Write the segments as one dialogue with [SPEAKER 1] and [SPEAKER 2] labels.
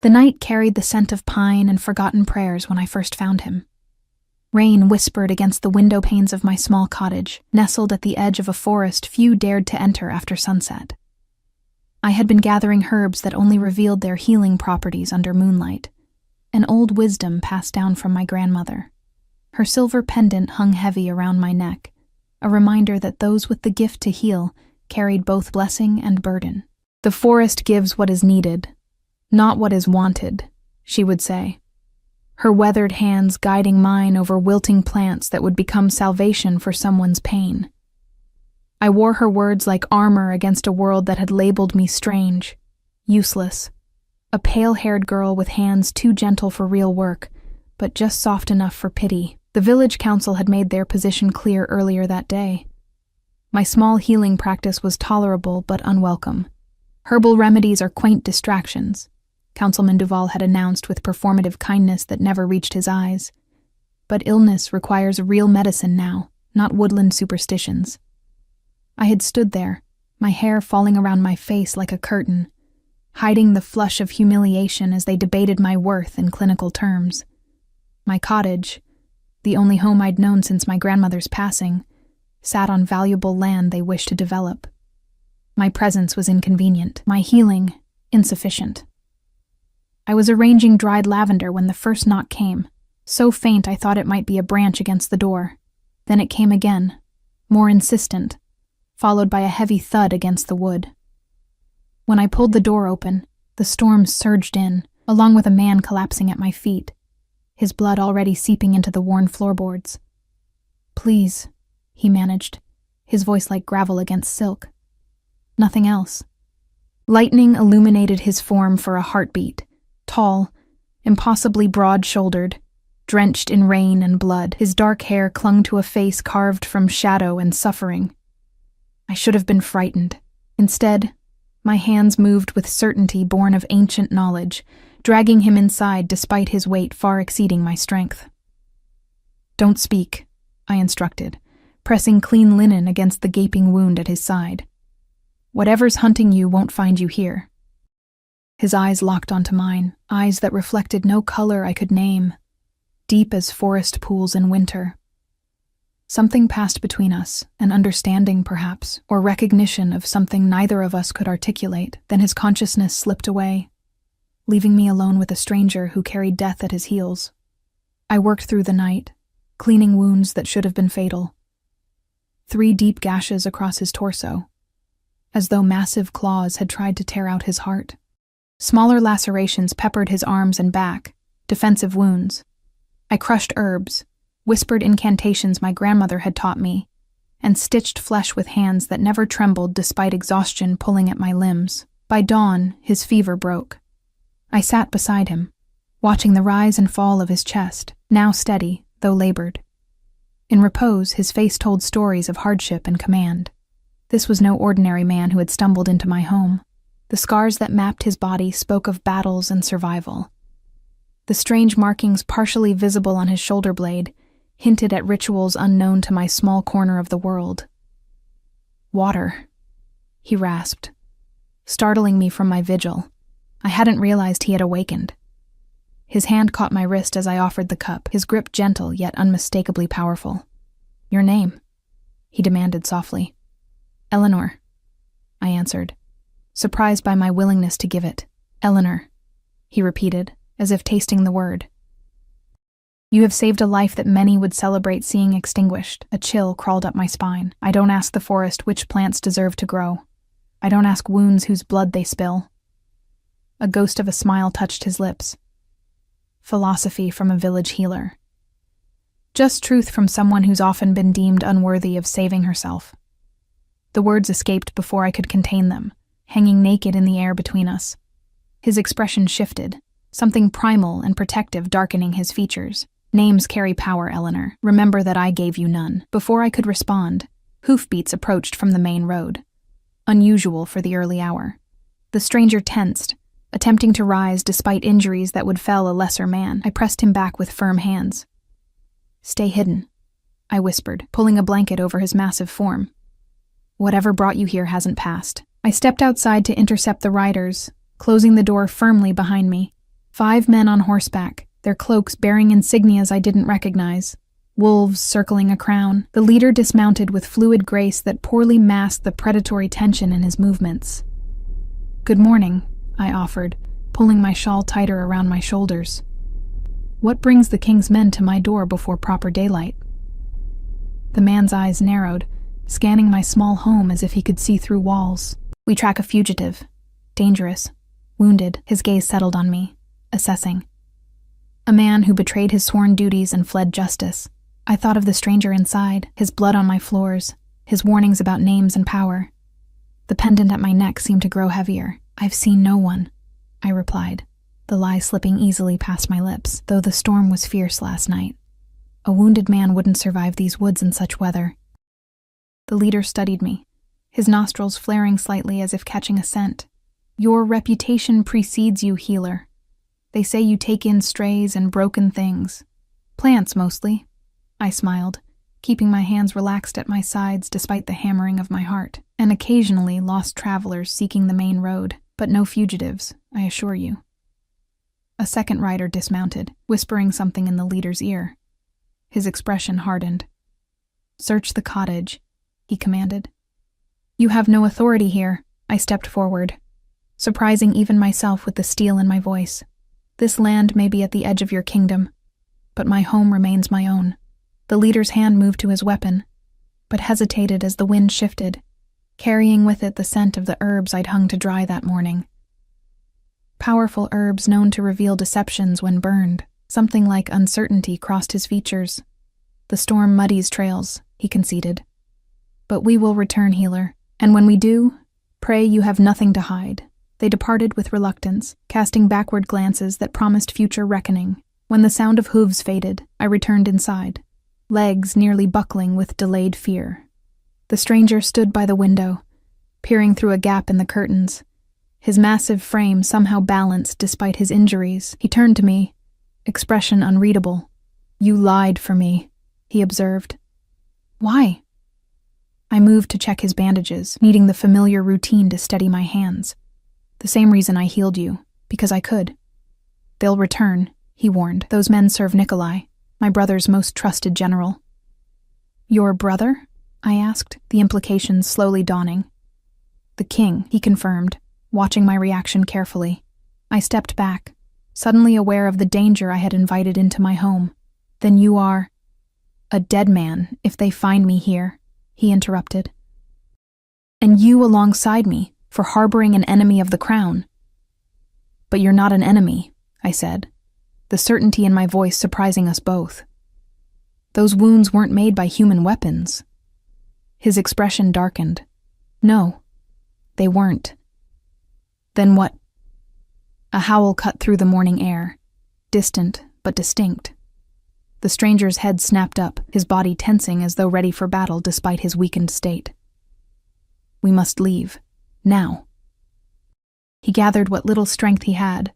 [SPEAKER 1] The night carried the scent of pine and forgotten prayers when I first found him. Rain whispered against the window panes of my small cottage, nestled at the edge of a forest few dared to enter after sunset. I had been gathering herbs that only revealed their healing properties under moonlight, an old wisdom passed down from my grandmother. Her silver pendant hung heavy around my neck, a reminder that those with the gift to heal carried both blessing and burden. "The forest gives what is needed, not what is wanted," she would say, her weathered hands guiding mine over wilting plants that would become salvation for someone's pain. I wore her words like armor against a world that had labeled me strange, useless, a pale-haired girl with hands too gentle for real work, but just soft enough for pity. The village council had made their position clear earlier that day. My small healing practice was tolerable but unwelcome. Herbal remedies are quaint distractions, Councilman Duval had announced with performative kindness that never reached his eyes. But illness requires real medicine now, not woodland superstitions. I had stood there, my hair falling around my face like a curtain, hiding the flush of humiliation as they debated my worth in clinical terms. My cottage, the only home I'd known since my grandmother's passing, sat on valuable land they wished to develop. My presence was inconvenient, my healing insufficient. I was arranging dried lavender when the first knock came, so faint I thought it might be a branch against the door. Then it came again, more insistent, followed by a heavy thud against the wood. When I pulled the door open, the storm surged in, along with a man collapsing at my feet, his blood already seeping into the worn floorboards. "Please," he managed, his voice like gravel against silk. Nothing else. Lightning illuminated his form for a heartbeat, tall, impossibly broad-shouldered, drenched in rain and blood. His dark hair clung to a face carved from shadow and suffering. I should have been frightened. Instead, my hands moved with certainty born of ancient knowledge, dragging him inside despite his weight far exceeding my strength. "Don't speak," I instructed, pressing clean linen against the gaping wound at his side. "Whatever's hunting you won't find you here." His eyes locked onto mine, eyes that reflected no color I could name, deep as forest pools in winter. Something passed between us, an understanding perhaps, or recognition of something neither of us could articulate. Then his consciousness slipped away, leaving me alone with a stranger who carried death at his heels. I worked through the night, cleaning wounds that should have been fatal. 3 deep gashes across his torso, as though massive claws had tried to tear out his heart. Smaller lacerations peppered his arms and back, defensive wounds. I crushed herbs, whispered incantations my grandmother had taught me, and stitched flesh with hands that never trembled despite exhaustion pulling at my limbs. By dawn, his fever broke. I sat beside him, watching the rise and fall of his chest, now steady, though labored. In repose, his face told stories of hardship and command. This was no ordinary man who had stumbled into my home. The scars that mapped his body spoke of battles and survival. The strange markings partially visible on his shoulder blade hinted at rituals unknown to my small corner of the world. "Water," he rasped, startling me from my vigil. I hadn't realized he had awakened. His hand caught my wrist as I offered the cup, his grip gentle yet unmistakably powerful. "Your name?" he demanded softly. "Eleanor," I answered, surprised by my willingness to give it. "Eleanor," he repeated, as if tasting the word. "You have saved a life that many would celebrate seeing extinguished." A chill crawled up my spine. I don't ask the forest which plants deserve to grow. I don't ask wounds whose blood they spill. A ghost of a smile touched his lips. Philosophy from a village healer. Just truth from someone who's often been deemed unworthy of saving herself. The words escaped before I could contain them, hanging naked in the air between us. His expression shifted, something primal and protective darkening his features. "Names carry power, Eleanor. Remember that I gave you none." Before I could respond, hoofbeats approached from the main road, unusual for the early hour. The stranger tensed, attempting to rise despite injuries that would fell a lesser man. I pressed him back with firm hands. "Stay hidden," I whispered, pulling a blanket over his massive form. "Whatever brought you here hasn't passed." I stepped outside to intercept the riders, closing the door firmly behind me. 5 men on horseback, their cloaks bearing insignias I didn't recognize. Wolves circling a crown. The leader dismounted with fluid grace that poorly masked the predatory tension in his movements. "Good morning," I offered, pulling my shawl tighter around my shoulders. "What brings the king's men to my door before proper daylight?" The man's eyes narrowed, scanning my small home as if he could see through walls. "We track a fugitive. Dangerous. Wounded." His gaze settled on me, assessing. A man who betrayed his sworn duties and fled justice. I thought of the stranger inside, his blood on my floors, his warnings about names and power. The pendant at my neck seemed to grow heavier. "I've seen no one," I replied, the lie slipping easily past my lips, though the storm was fierce last night. A wounded man wouldn't survive these woods in such weather. The leader studied me, his nostrils flaring slightly as if catching a scent. "Your reputation precedes you, healer. They say you take in strays and broken things. Plants, mostly." I smiled, keeping my hands relaxed at my sides despite the hammering of my heart, and occasionally lost travelers seeking the main road, but no fugitives, I assure you. A second rider dismounted, whispering something in the leader's ear. His expression hardened. "Search the cottage," he commanded. "You have no authority here," I stepped forward, surprising even myself with the steel in my voice. "This land may be at the edge of your kingdom, but my home remains my own." The leader's hand moved to his weapon, but hesitated as the wind shifted, carrying with it the scent of the herbs I'd hung to dry that morning. Powerful herbs known to reveal deceptions when burned. Something like uncertainty crossed his features. "The storm muddies trails," he conceded. "But we will return, healer, and when we do, pray you have nothing to hide." They departed with reluctance, casting backward glances that promised future reckoning. When the sound of hooves faded, I returned inside, legs nearly buckling with delayed fear. The stranger stood by the window, peering through a gap in the curtains, his massive frame somehow balanced despite his injuries. He turned to me, expression unreadable. "You lied for me," he observed. "Why?" I moved to check his bandages, needing the familiar routine to steady my hands. "The same reason I healed you, because I could." "They'll return," he warned. "Those men serve Nikolai, my brother's most trusted general." "Your brother?" I asked, the implications slowly dawning. "The king," he confirmed, watching my reaction carefully. I stepped back, suddenly aware of the danger I had invited into my home. "Then you are—" "A dead man, if they find me here," he interrupted. "And you alongside me, for harboring an enemy of the crown." "But you're not an enemy," I said, the certainty in my voice surprising us both. "Those wounds weren't made by human weapons." His expression darkened. "No, they weren't." "Then what?" A howl cut through the morning air, distant but distinct. The stranger's head snapped up, his body tensing as though ready for battle despite his weakened state. "We must leave. Now." He gathered what little strength he had,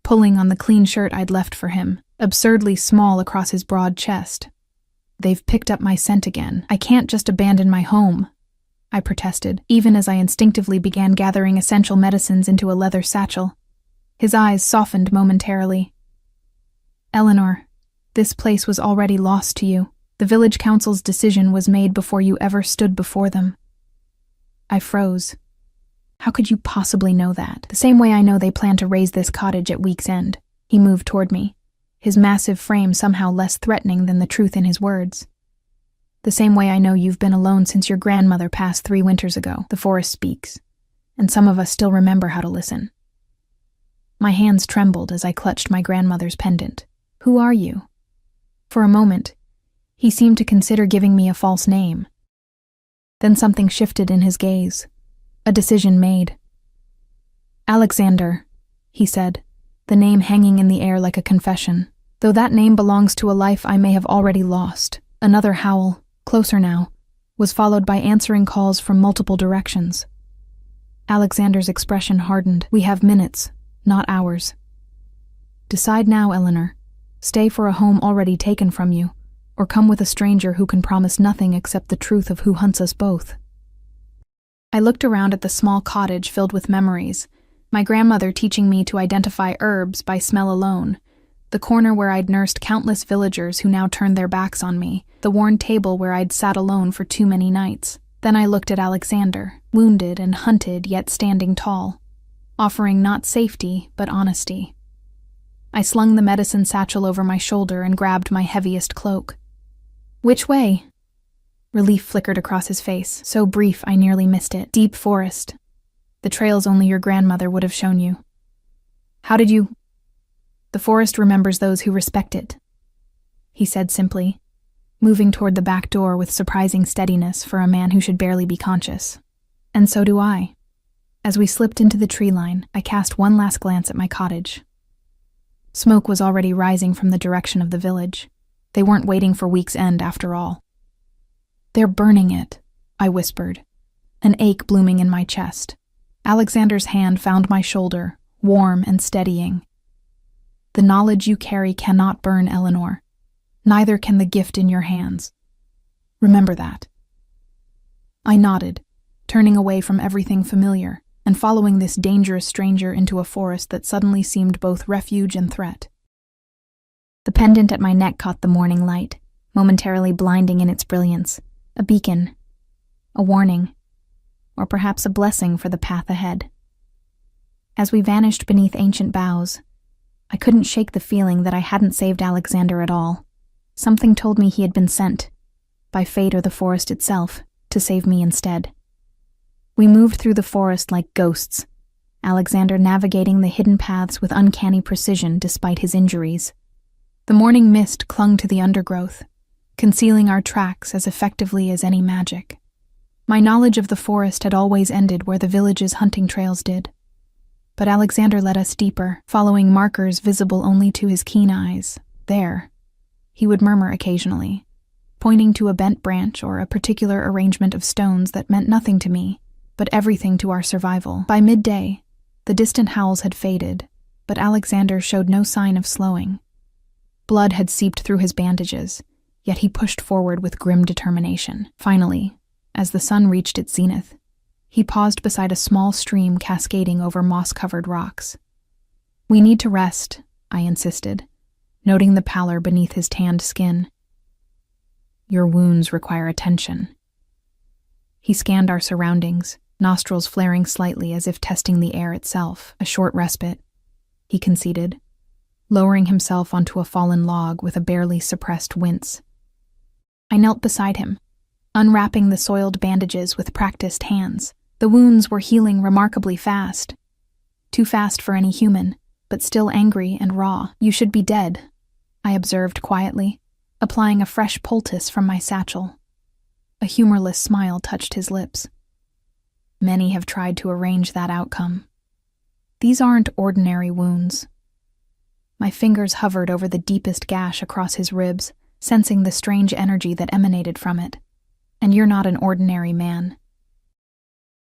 [SPEAKER 1] pulling on the clean shirt I'd left for him, absurdly small across his broad chest. "They've picked up my scent again. I can't just abandon my home," I protested, even as I instinctively began gathering essential medicines into a leather satchel. His eyes softened momentarily. "Eleanor, this place was already lost to you. The village council's decision was made before you ever stood before them." I froze. "How could you possibly know that?" "The same way I know they plan to raise this cottage at week's end." He moved toward me, his massive frame somehow less threatening than the truth in his words. "The same way I know you've been alone since your grandmother passed 3 winters ago." The forest speaks, and some of us still remember how to listen. My hands trembled as I clutched my grandmother's pendant. "Who are you?" For a moment, he seemed to consider giving me a false name. Then something shifted in his gaze. A decision made. "Alexander," he said, the name hanging in the air like a confession. "Though that name belongs to a life I may have already lost." Another howl, closer now, was followed by answering calls from multiple directions. Alexander's expression hardened. "We have minutes, not hours. Decide now, Eleanor. Stay for a home already taken from you, or come with a stranger who can promise nothing except the truth of who hunts us both." I looked around at the small cottage filled with memories, My grandmother teaching me to identify herbs by smell alone, the corner where I'd nursed countless villagers who now turned their backs on me, the worn table where I'd sat alone for too many nights. Then I looked at Alexander, wounded and hunted yet standing tall, offering not safety but honesty. I slung the medicine satchel over my shoulder and grabbed my heaviest cloak. "Which way?" Relief flickered across his face, so brief I nearly missed it. "Deep forest. The trails only your grandmother would have shown you." "How did you—" "The forest remembers those who respect it," he said simply, moving toward the back door with surprising steadiness for a man who should barely be conscious. "And so do I." As we slipped into the tree line, I cast one last glance at my cottage. Smoke was already rising from the direction of the village. They weren't waiting for week's end after all. "They're burning it," I whispered, an ache blooming in my chest. Alexander's hand found my shoulder, warm and steadying. "The knowledge you carry cannot burn, Eleanor. Neither can the gift in your hands. Remember that." I nodded, turning away from everything familiar and following this dangerous stranger into a forest that suddenly seemed both refuge and threat. The pendant at my neck caught the morning light, momentarily blinding in its brilliance, a beacon, a warning, or perhaps a blessing for the path ahead. As we vanished beneath ancient boughs, I couldn't shake the feeling that I hadn't saved Alexander at all. Something told me he had been sent, by fate or the forest itself, to save me instead. We moved through the forest like ghosts, Alexander navigating the hidden paths with uncanny precision despite his injuries. The morning mist clung to the undergrowth, concealing our tracks as effectively as any magic. My knowledge of the forest had always ended where the village's hunting trails did. But Alexander led us deeper, following markers visible only to his keen eyes. "There," he would murmur occasionally, pointing to a bent branch or a particular arrangement of stones that meant nothing to me, but everything to our survival. By midday, the distant howls had faded, but Alexander showed no sign of slowing. Blood had seeped through his bandages, yet he pushed forward with grim determination. Finally, as the sun reached its zenith, he paused beside a small stream cascading over moss-covered rocks. "We need to rest," I insisted, noting the pallor beneath his tanned skin. "Your wounds require attention." He scanned our surroundings, nostrils flaring slightly as if testing the air itself. "A short respite," he conceded, lowering himself onto a fallen log with a barely suppressed wince. I knelt beside him, unwrapping the soiled bandages with practiced hands. The wounds were healing remarkably fast. Too fast for any human, but still angry and raw. "You should be dead," I observed quietly, applying a fresh poultice from my satchel. A humorless smile touched his lips. "Many have tried to arrange that outcome. These aren't ordinary wounds." My fingers hovered over the deepest gash across his ribs, sensing the strange energy that emanated from it. "And you're not an ordinary man."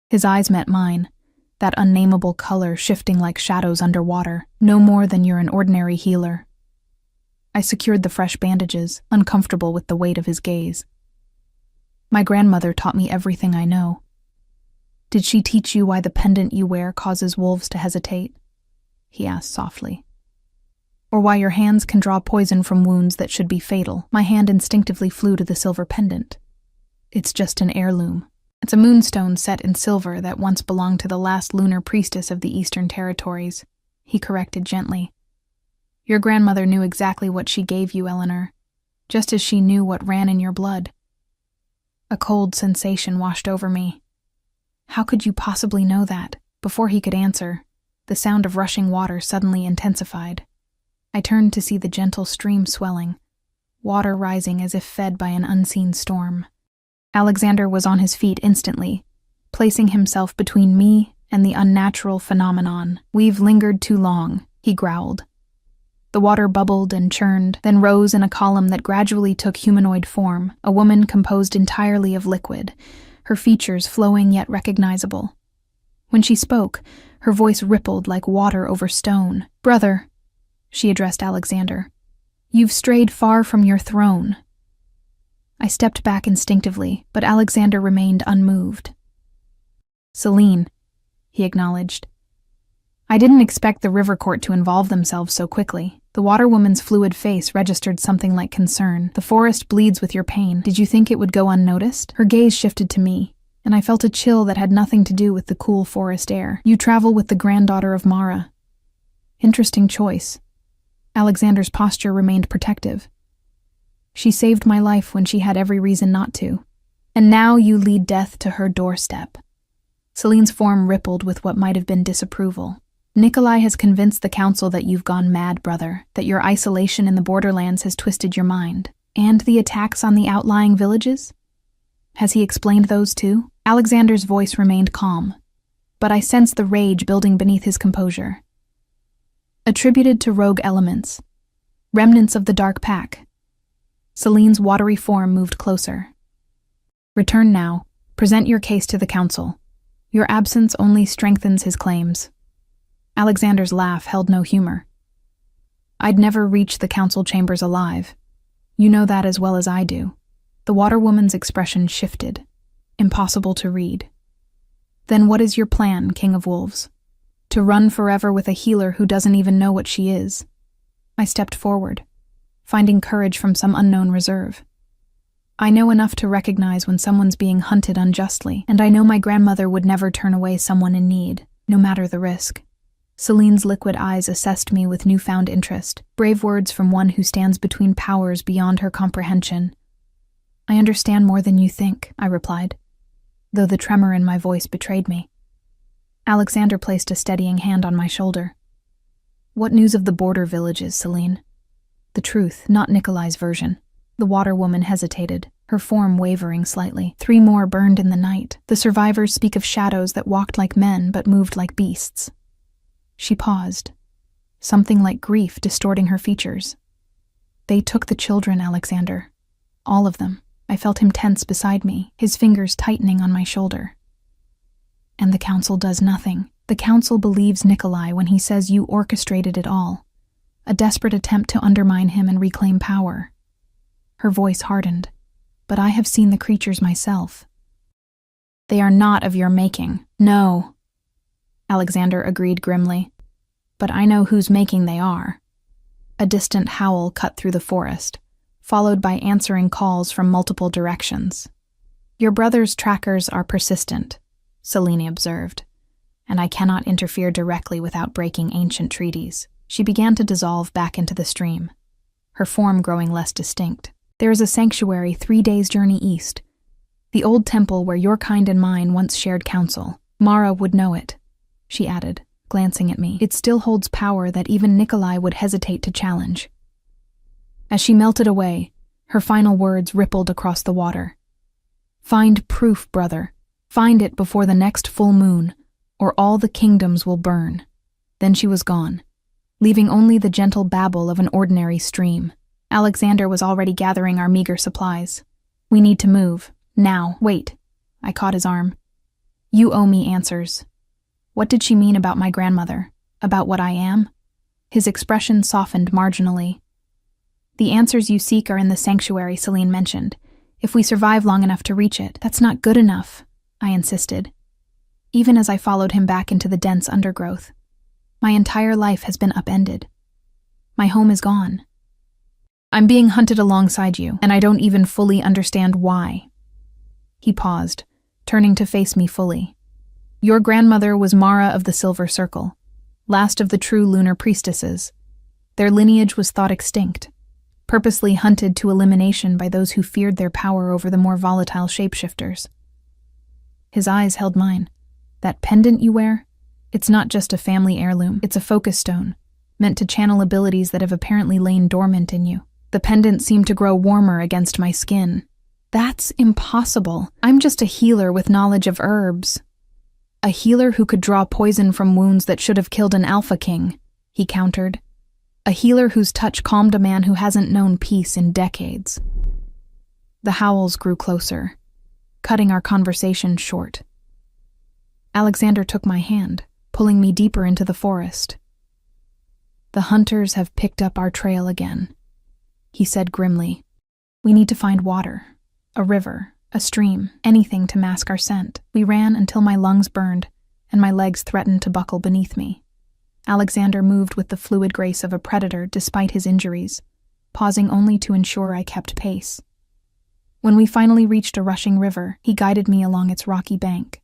[SPEAKER 1] His eyes met mine, that unnameable color shifting like shadows underwater. "No more than you're an ordinary healer." I secured the fresh bandages, uncomfortable with the weight of his gaze. "My grandmother taught me everything I know." "Did she teach you why the pendant you wear causes wolves to hesitate?" he asked softly. "Or why your hands can draw poison from wounds that should be fatal?" My hand instinctively flew to the silver pendant. "It's just an heirloom. It's a moonstone set in silver that once belonged to the last lunar priestess of the Eastern Territories," he corrected gently. "Your grandmother knew exactly what she gave you, Eleanor, just as she knew what ran in your blood." A cold sensation washed over me. "How could you possibly know that?" Before he could answer, the sound of rushing water suddenly intensified. I turned to see the gentle stream swelling, water rising as if fed by an unseen storm. Alexander was on his feet instantly, placing himself between me and the unnatural phenomenon. "We've lingered too long," he growled. The water bubbled and churned, then rose in a column that gradually took humanoid form, a woman composed entirely of liquid, her features flowing yet recognizable. When she spoke, her voice rippled like water over stone. "Brother," she addressed Alexander, "you've strayed far from your throne." I stepped back instinctively, but Alexander remained unmoved. "Celine," he acknowledged. I didn't expect the river court to involve themselves so quickly. The water woman's fluid face registered something like concern. The forest bleeds with your pain. Did you think it would go unnoticed? Her gaze shifted to me, and I felt a chill that had nothing to do with the cool forest air. You travel with the granddaughter of Mara. Interesting choice. Alexander's posture remained protective. She saved my life when she had every reason not to. And now you lead death to her doorstep. Celine's form rippled with what might have been disapproval. Nikolai has convinced the council that you've gone mad, brother, that your isolation in the borderlands has twisted your mind. And the attacks on the outlying villages? Has he explained those too? Alexander's voice remained calm, but I sensed the rage building beneath his composure. Attributed to rogue elements. Remnants of the Dark Pack. Celine's watery form moved closer. Return now. Present your case to the council. Your absence only strengthens his claims. Alexander's laugh held no humor. I'd never reach the council chambers alive. You know that as well as I do. The water woman's expression shifted. Impossible to read. Then what is your plan, King of Wolves? To run forever with a healer who doesn't even know what she is? I stepped forward, finding courage from some unknown reserve. I know enough to recognize when someone's being hunted unjustly, and I know my grandmother would never turn away someone in need, no matter the risk. Celine's liquid eyes assessed me with newfound interest, brave words from one who stands between powers beyond her comprehension. I understand more than you think, I replied, though the tremor in my voice betrayed me. Alexander placed a steadying hand on my shoulder. What news of the border villages, Celine? The truth, not Nikolai's version. The water woman hesitated, her form wavering slightly. 3 more burned in the night. The survivors speak of shadows that walked like men but moved like beasts. She paused, something like grief distorting her features. They took the children, Alexander. All of them. I felt him tense beside me, his fingers tightening on my shoulder. And the council does nothing. The council believes Nikolai when he says you orchestrated it all. A desperate attempt to undermine him and reclaim power. Her voice hardened. But I have seen the creatures myself. They are not of your making. No. Alexander agreed grimly. But I know whose making they are. A distant howl cut through the forest, followed by answering calls from multiple directions. Your brother's trackers are persistent, Celine observed, and I cannot interfere directly without breaking ancient treaties. She began to dissolve back into the stream, her form growing less distinct. There is a sanctuary 3 days' journey east, the old temple where your kind and mine once shared counsel. Mara would know it, she added, glancing at me. It still holds power that even Nikolai would hesitate to challenge. As she melted away, her final words rippled across the water. Find proof, brother. Find it before the next full moon, or all the kingdoms will burn. Then she was gone, leaving only the gentle babble of an ordinary stream. Alexander was already gathering our meager supplies. We need to move. Now. Wait. I caught his arm. You owe me answers. What did she mean about my grandmother? About what I am? His expression softened marginally. The answers you seek are in the sanctuary Celine mentioned. If we survive long enough to reach it, that's not good enough, I insisted, even as I followed him back into the dense undergrowth. My entire life has been upended. My home is gone. I'm being hunted alongside you, and I don't even fully understand why. He paused, turning to face me fully. Your grandmother was Mara of the Silver Circle, last of the true lunar priestesses. Their lineage was thought extinct, purposely hunted to elimination by those who feared their power over the more volatile shapeshifters. His eyes held mine. That pendant you wear? It's not just a family heirloom, it's a focus stone, meant to channel abilities that have apparently lain dormant in you. The pendant seemed to grow warmer against my skin. That's impossible. I'm just a healer with knowledge of herbs. A healer who could draw poison from wounds that should have killed an Alpha King, he countered. A healer whose touch calmed a man who hasn't known peace in decades. The howls grew closer, cutting our conversation short. Alexander took my hand, pulling me deeper into the forest. The hunters have picked up our trail again, he said grimly. We need to find water, a river, a stream, anything to mask our scent. We ran until my lungs burned and my legs threatened to buckle beneath me. Alexander moved with the fluid grace of a predator despite his injuries, pausing only to ensure I kept pace. When we finally reached a rushing river, he guided me along its rocky bank,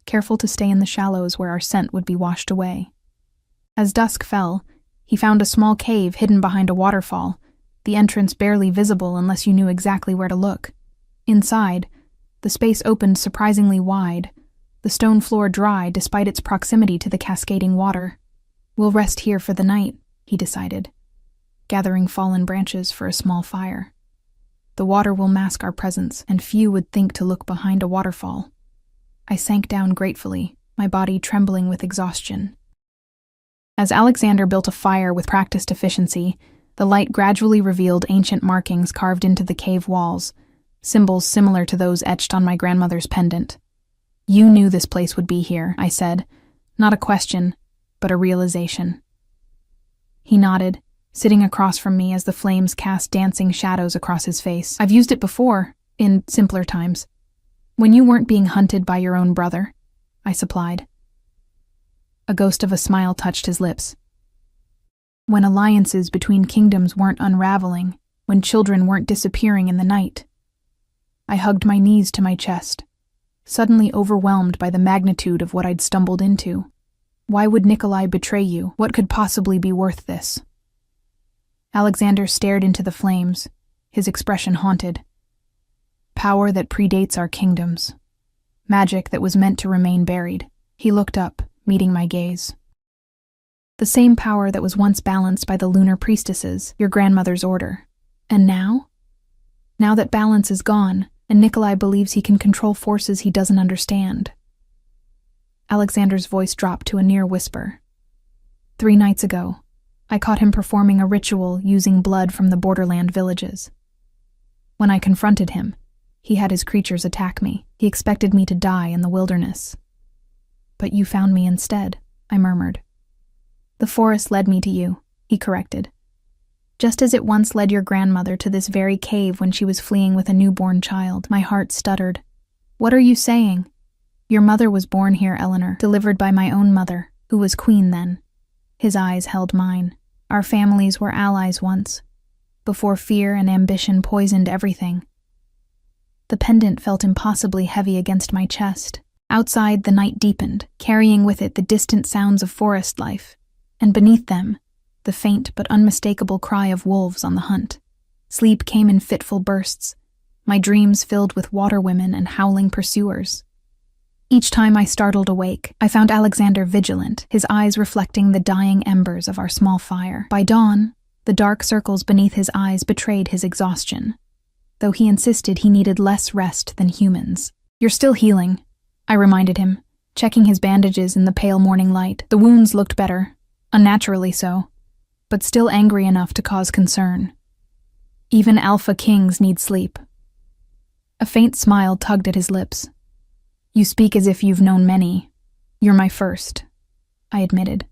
[SPEAKER 1] careful to stay in the shallows where our scent would be washed away. As dusk fell, he found a small cave hidden behind a waterfall, the entrance barely visible unless you knew exactly where to look. Inside, the space opened surprisingly wide, the stone floor dry despite its proximity to the cascading water. "We'll rest here for the night," he decided, gathering fallen branches for a small fire. "The water will mask our presence, and few would think to look behind a waterfall." I sank down gratefully, my body trembling with exhaustion. As Alexander built a fire with practiced efficiency, the light gradually revealed ancient markings carved into the cave walls, symbols similar to those etched on my grandmother's pendant. "You knew this place would be here," I said, not a question, but a realization. He nodded, sitting across from me as the flames cast dancing shadows across his face. "I've used it before, in simpler times. When you weren't being hunted by your own brother," I supplied. A ghost of a smile touched his lips. "When alliances between kingdoms weren't unraveling, when children weren't disappearing in the night." I hugged my knees to my chest, suddenly overwhelmed by the magnitude of what I'd stumbled into. Why would Nikolai betray you? What could possibly be worth this? Alexander stared into the flames, his expression haunted. "Power that predates our kingdoms. Magic that was meant to remain buried." He looked up, meeting my gaze. "The same power that was once balanced by the lunar priestesses, your grandmother's order. And now? Now that balance is gone, and Nikolai believes he can control forces he doesn't understand." Alexander's voice dropped to a near whisper. 3 nights ago, I caught him performing a ritual using blood from the borderland villages. When I confronted him, he had his creatures attack me. He expected me to die in the wilderness. "But you found me instead," I murmured. "The forest led me to you," he corrected. "Just as it once led your grandmother to this very cave when she was fleeing with a newborn child." My heart stuttered. "What are you saying?" "Your mother was born here, Eleanor, delivered by my own mother, who was queen then." His eyes held mine. "Our families were allies once, before fear and ambition poisoned everything." The pendant felt impossibly heavy against my chest. Outside, the night deepened, carrying with it the distant sounds of forest life, and beneath them, the faint but unmistakable cry of wolves on the hunt. Sleep came in fitful bursts, my dreams filled with water women and howling pursuers. Each time I startled awake, I found Alexander vigilant, his eyes reflecting the dying embers of our small fire. By dawn, the dark circles beneath his eyes betrayed his exhaustion, though he insisted he needed less rest than humans. "You're still healing," I reminded him, checking his bandages in the pale morning light. The wounds looked better, unnaturally so, but still angry enough to cause concern. "Even alpha kings need sleep." A faint smile tugged at his lips. "You speak as if you've known many. You're my first," I admitted,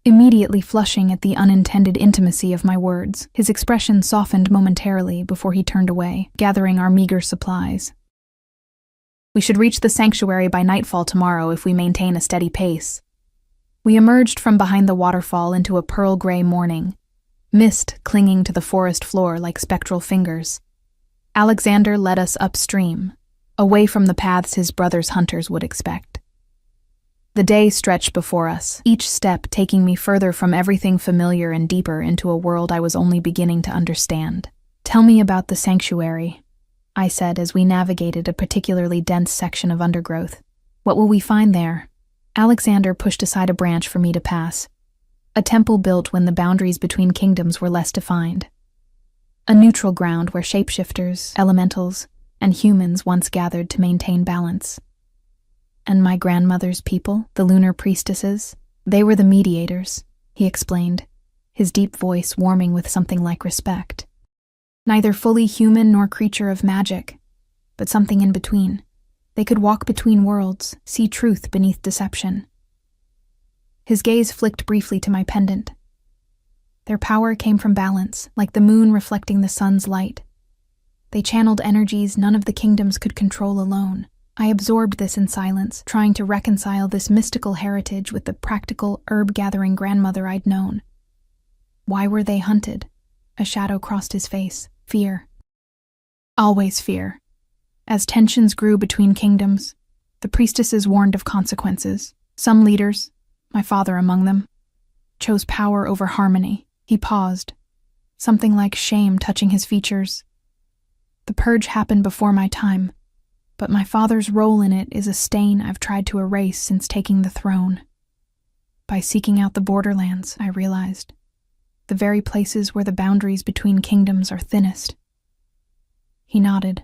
[SPEAKER 1] immediately flushing at the unintended intimacy of my words. His expression softened momentarily before he turned away, gathering our meager supplies. "We should reach the sanctuary by nightfall tomorrow if we maintain a steady pace." We emerged from behind the waterfall into a pearl-gray morning, mist clinging to the forest floor like spectral fingers. Alexander led us upstream, away from the paths his brother's hunters would expect. The day stretched before us, each step taking me further from everything familiar and deeper into a world I was only beginning to understand. "Tell me about the sanctuary," I said as we navigated a particularly dense section of undergrowth. "What will we find there?" Alexander pushed aside a branch for me to pass. A temple built when the boundaries between kingdoms were less defined. A neutral ground where shapeshifters, elementals, and humans once gathered to maintain balance. "And my grandmother's people, the lunar priestesses, they were the mediators," he explained, his deep voice warming with something like respect. "Neither fully human nor creature of magic, but something in between. They could walk between worlds, see truth beneath deception." His gaze flicked briefly to my pendant. Their power came from balance, like the moon reflecting the sun's light. They channeled energies none of the kingdoms could control alone. I absorbed this in silence, trying to reconcile this mystical heritage with the practical, herb-gathering grandmother I'd known. Why were they hunted? A shadow crossed his face. Fear. Always fear. As tensions grew between kingdoms, the priestesses warned of consequences. Some leaders, my father among them, chose power over harmony. He paused, something like shame touching his features. The purge happened before my time, but my father's role in it is a stain I've tried to erase since taking the throne. By seeking out the borderlands, I realized, the very places where the boundaries between kingdoms are thinnest. He nodded.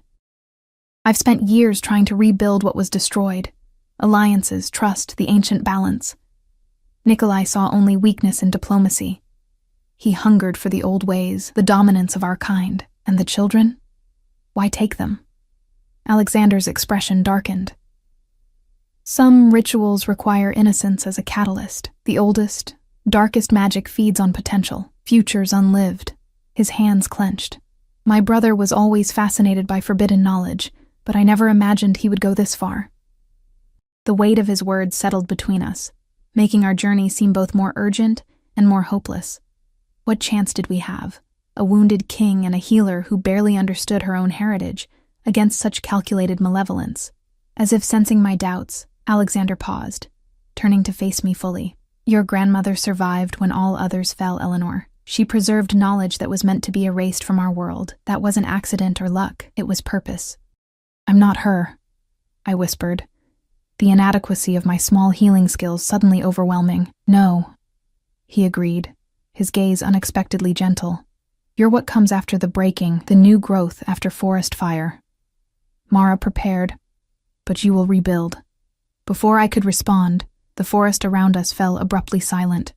[SPEAKER 1] I've spent years trying to rebuild what was destroyed. Alliances, trust, the ancient balance. Nikolai saw only weakness in diplomacy. He hungered for the old ways, the dominance of our kind. And the children? Why take them? Alexander's expression darkened. Some rituals require innocence as a catalyst. The oldest, darkest magic feeds on potential, futures unlived. His hands clenched. My brother was always fascinated by forbidden knowledge, but I never imagined he would go this far. The weight of his words settled between us, making our journey seem both more urgent and more hopeless. What chance did we have, a wounded king and a healer who barely understood her own heritage, against such calculated malevolence? As if sensing my doubts, Alexander paused, turning to face me fully. Your grandmother survived when all others fell, Eleanor. She preserved knowledge that was meant to be erased from our world. That wasn't accident or luck, it was purpose. I'm not her, I whispered, the inadequacy of my small healing skills suddenly overwhelming. No, he agreed, his gaze unexpectedly gentle. You're what comes after the breaking, the new growth after forest fire. Mara prepared, but you will rebuild. Before I could respond, the forest around us fell abruptly silent.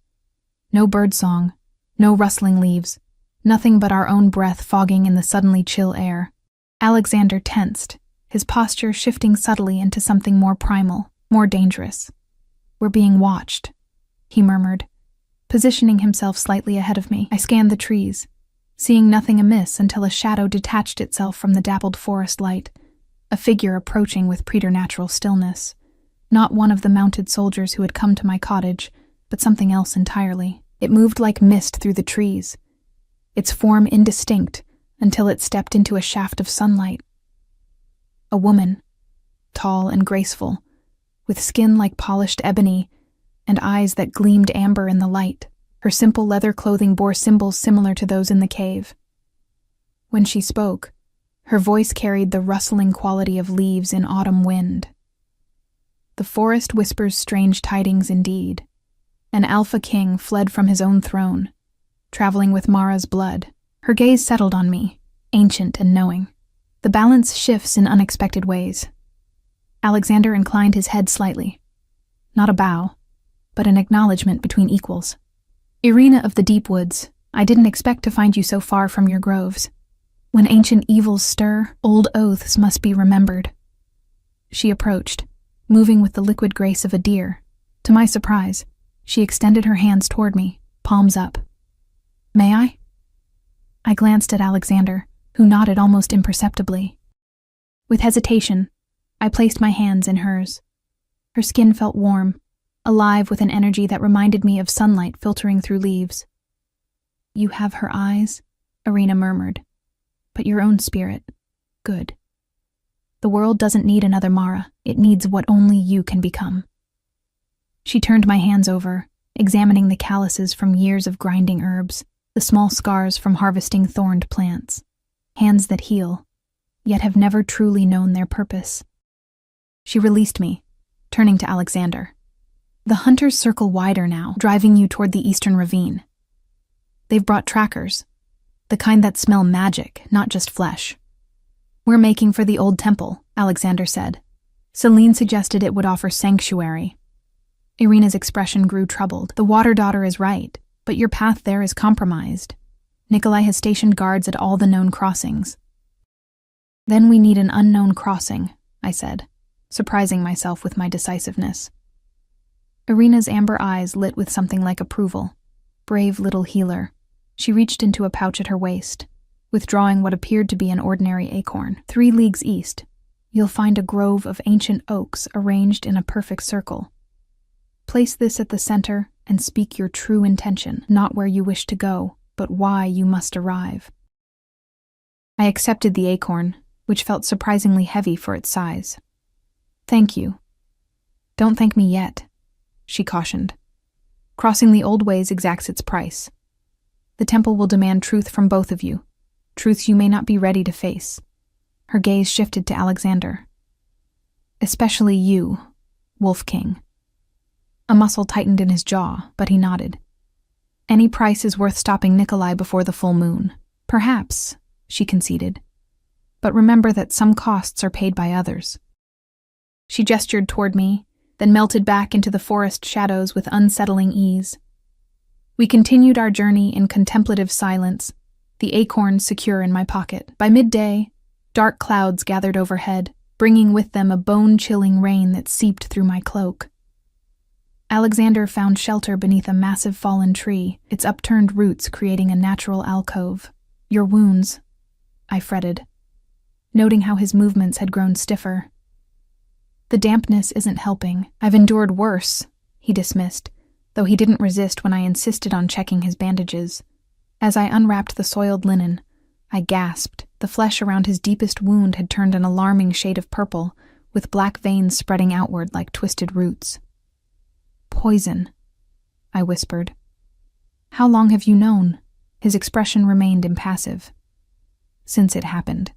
[SPEAKER 1] No birdsong, no rustling leaves, nothing but our own breath fogging in the suddenly chill air. Alexander tensed, his posture shifting subtly into something more primal, more dangerous. We're being watched, he murmured, positioning himself slightly ahead of me. I scanned the trees, seeing nothing amiss until a shadow detached itself from the dappled forest light, a figure approaching with preternatural stillness. Not one of the mounted soldiers who had come to my cottage, but something else entirely. It moved like mist through the trees, its form indistinct until it stepped into a shaft of sunlight. A woman, tall and graceful, with skin like polished ebony and eyes that gleamed amber in the light. Her simple leather clothing bore symbols similar to those in the cave. When she spoke, her voice carried the rustling quality of leaves in autumn wind. The forest whispers strange tidings indeed. An alpha king fled from his own throne, traveling with Mara's blood. Her gaze settled on me, ancient and knowing. The balance shifts in unexpected ways. Alexander inclined his head slightly. Not a bow, but an acknowledgement between equals. Irina of the deep woods, I didn't expect to find you so far from your groves. When ancient evils stir, old oaths must be remembered. She approached, moving with the liquid grace of a deer. To my surprise, she extended her hands toward me, palms up. May I? I glanced at Alexander, who nodded almost imperceptibly. With hesitation, I placed my hands in hers. Her skin felt warm, alive with an energy that reminded me of sunlight filtering through leaves. You have her eyes, Irina murmured, but your own spirit. Good. The world doesn't need another Mara, it needs what only you can become. She turned my hands over, examining the calluses from years of grinding herbs, the small scars from harvesting thorned plants. Hands that heal, yet have never truly known their purpose. She released me, turning to Alexander. The hunters circle wider now, driving you toward the eastern ravine. They've brought trackers, the kind that smell magic, not just flesh. We're making for the old temple, Alexander said. Celine suggested it would offer sanctuary. Irina's expression grew troubled. The water daughter is right, but your path there is compromised. Nikolai has stationed guards at all the known crossings. Then we need an unknown crossing, I said, surprising myself with my decisiveness. Irina's amber eyes lit with something like approval. Brave little healer. She reached into a pouch at her waist, withdrawing what appeared to be an ordinary acorn. 3 leagues east, You'll find a grove of ancient oaks arranged in a perfect circle. Place this at the center and speak your true intention, not where you wish to go, but why you must arrive. I accepted the acorn, which felt surprisingly heavy for its size. Thank you. Don't thank me yet, she cautioned. Crossing the old ways exacts its price. The temple will demand truth from both of you, truths you may not be ready to face. Her gaze shifted to Alexander. Especially you, Wolf King. A muscle tightened in his jaw, but he nodded. Any price is worth stopping Nikolai before the full moon. Perhaps, she conceded. But remember that some costs are paid by others. She gestured toward me, then melted back into the forest shadows with unsettling ease. We continued our journey in contemplative silence, the acorn secure in my pocket. By midday, dark clouds gathered overhead, bringing with them a bone-chilling rain that seeped through my cloak. Alexander found shelter beneath a massive fallen tree, its upturned roots creating a natural alcove. Your wounds, I fretted, noting how his movements had grown stiffer. The dampness isn't helping. I've endured worse, he dismissed, though he didn't resist when I insisted on checking his bandages. As I unwrapped the soiled linen, I gasped. The flesh around his deepest wound had turned an alarming shade of purple, with black veins spreading outward like twisted roots. Poison, I whispered. How long have you known? His expression remained impassive. Since it happened.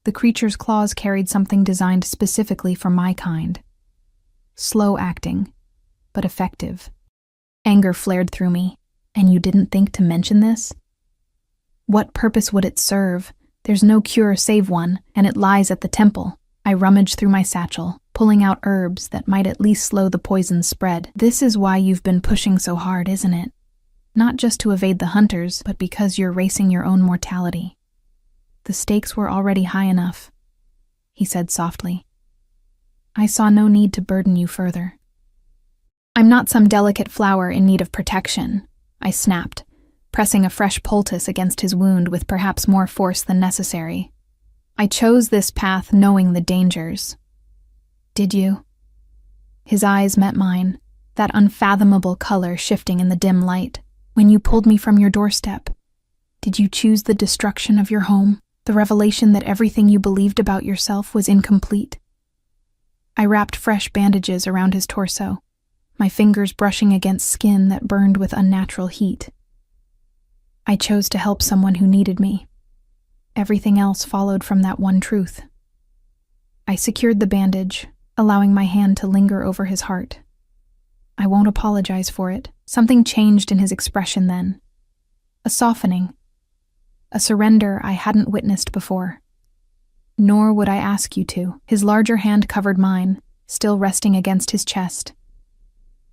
[SPEAKER 1] The creature's claws carried something designed specifically for my kind. Slow acting, but effective. Anger flared through me. And you didn't think to mention this? What purpose would it serve? There's no cure save one, and it lies at the temple. I rummaged through my satchel, pulling out herbs that might at least slow the poison's spread. This is why you've been pushing so hard, isn't it? Not just to evade the hunters, but because you're racing your own mortality. The stakes were already high enough, he said softly. I saw no need to burden you further. I'm not some delicate flower in need of protection, I snapped, pressing a fresh poultice against his wound with perhaps more force than necessary. I chose this path knowing the dangers. Did you? His eyes met mine, that unfathomable color shifting in the dim light. When you pulled me from your doorstep, did you choose the destruction of your home, the revelation that everything you believed about yourself was incomplete? I wrapped fresh bandages around his torso, my fingers brushing against skin that burned with unnatural heat. I chose to help someone who needed me. Everything else followed from that one truth. I secured the bandage, allowing my hand to linger over his heart. I won't apologize for it. Something changed in his expression then. A softening. A surrender I hadn't witnessed before. Nor would I ask you to. His larger hand covered mine, still resting against his chest.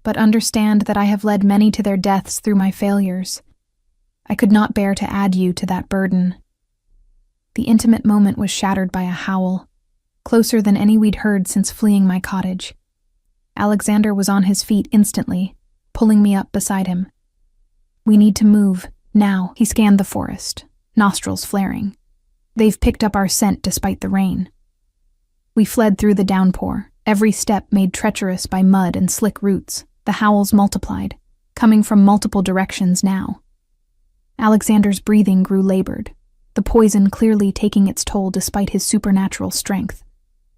[SPEAKER 1] But understand that I have led many to their deaths through my failures. I could not bear to add you to that burden. The intimate moment was shattered by a howl, closer than any we'd heard since fleeing my cottage. Alexander was on his feet instantly, pulling me up beside him. We need to move, now. He scanned the forest, nostrils flaring. They've picked up our scent despite the rain. We fled through the downpour, every step made treacherous by mud and slick roots. The howls multiplied, coming from multiple directions now. Alexander's breathing grew labored, the poison clearly taking its toll despite his supernatural strength.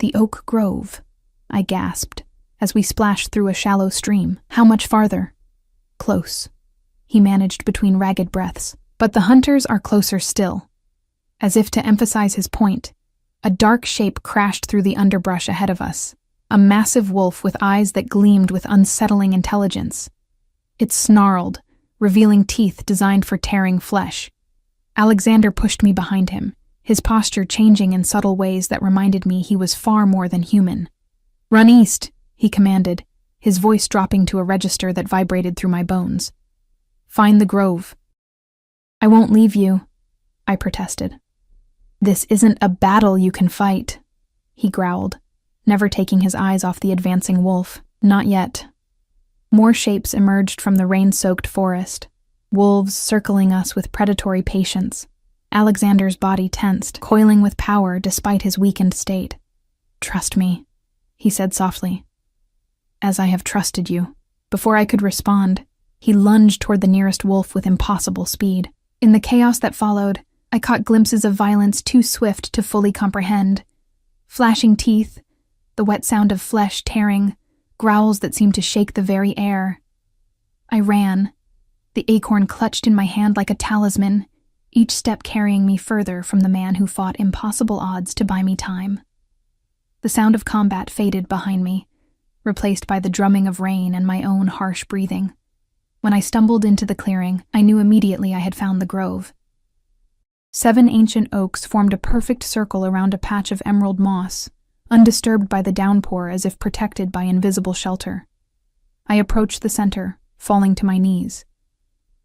[SPEAKER 1] The oak grove, I gasped, as we splashed through a shallow stream. How much farther? Close, he managed between ragged breaths. But the hunters are closer still. As if to emphasize his point, a dark shape crashed through the underbrush ahead of us, a massive wolf with eyes that gleamed with unsettling intelligence. It snarled, revealing teeth designed for tearing flesh. Alexander pushed me behind him, his posture changing in subtle ways that reminded me he was far more than human. Run east, he commanded, his voice dropping to a register that vibrated through my bones. Find the grove. I won't leave you, I protested. This isn't a battle you can fight, he growled, never taking his eyes off the advancing wolf. Not yet. More shapes emerged from the rain-soaked forest, wolves circling us with predatory patience. Alexander's body tensed, coiling with power despite his weakened state. "Trust me," he said softly. "As I have trusted you." Before I could respond, he lunged toward the nearest wolf with impossible speed. In the chaos that followed, I caught glimpses of violence too swift to fully comprehend. Flashing teeth, the wet sound of flesh tearing, growls that seemed to shake the very air. I ran, the acorn clutched in my hand like a talisman, each step carrying me further from the man who fought impossible odds to buy me time. The sound of combat faded behind me, replaced by the drumming of rain and my own harsh breathing. When I stumbled into the clearing, I knew immediately I had found the grove. 7 ancient oaks formed a perfect circle around a patch of emerald moss, undisturbed by the downpour as if protected by invisible shelter. I approached the center, falling to my knees.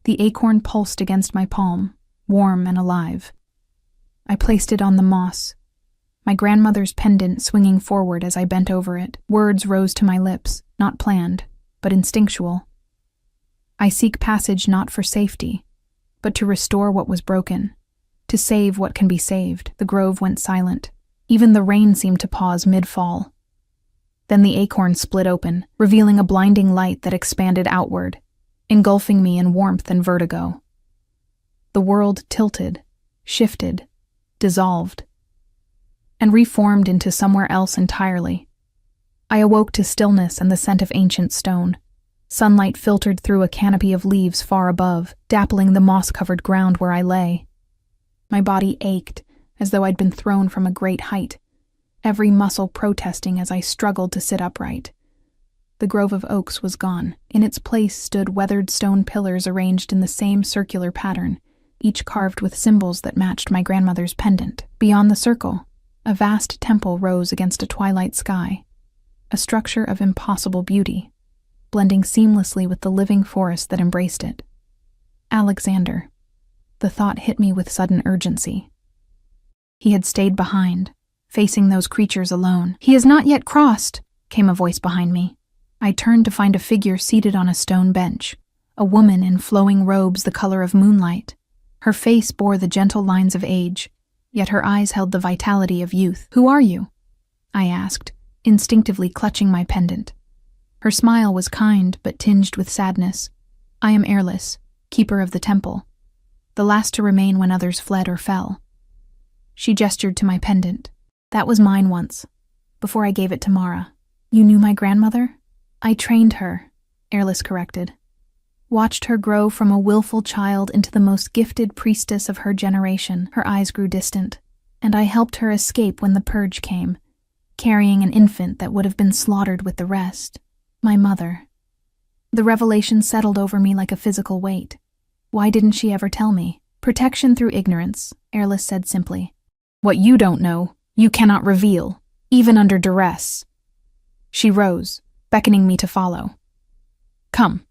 [SPEAKER 1] The acorn pulsed against my palm, warm and alive. I placed it on the moss, my grandmother's pendant swinging forward as I bent over it. Words rose to my lips, not planned, but instinctual. I seek passage not for safety, but to restore what was broken, to save what can be saved. The grove went silent. Even the rain seemed to pause mid-fall. Then the acorn split open, revealing a blinding light that expanded outward, engulfing me in warmth and vertigo. The world tilted, shifted, dissolved, and reformed into somewhere else entirely. I awoke to stillness and the scent of ancient stone. Sunlight filtered through a canopy of leaves far above, dappling the moss-covered ground where I lay. My body ached, as though I'd been thrown from a great height, every muscle protesting as I struggled to sit upright. The grove of oaks was gone. In its place stood weathered stone pillars arranged in the same circular pattern, each carved with symbols that matched my grandmother's pendant. Beyond the circle, a vast temple rose against a twilight sky, a structure of impossible beauty, blending seamlessly with the living forest that embraced it. Alexander. The thought hit me with sudden urgency. He had stayed behind, facing those creatures alone. "He has not yet crossed," came a voice behind me. I turned to find a figure seated on a stone bench, a woman in flowing robes the color of moonlight. Her face bore the gentle lines of age, yet her eyes held the vitality of youth. "Who are you?" I asked, instinctively clutching my pendant. Her smile was kind but tinged with sadness. "I am Airless, keeper of the temple, the last to remain when others fled or fell." She gestured to my pendant. "That was mine once, before I gave it to Mara." "You knew my grandmother?" "I trained her," Airless corrected. "Watched her grow from a willful child into the most gifted priestess of her generation." Her eyes grew distant. "And I helped her escape when the purge came, carrying an infant that would have been slaughtered with the rest. My mother." The revelation settled over me like a physical weight. Why didn't she ever tell me? "Protection through ignorance," Airless said simply. "What you don't know, you cannot reveal, even under duress." She rose, beckoning me to follow. "Come.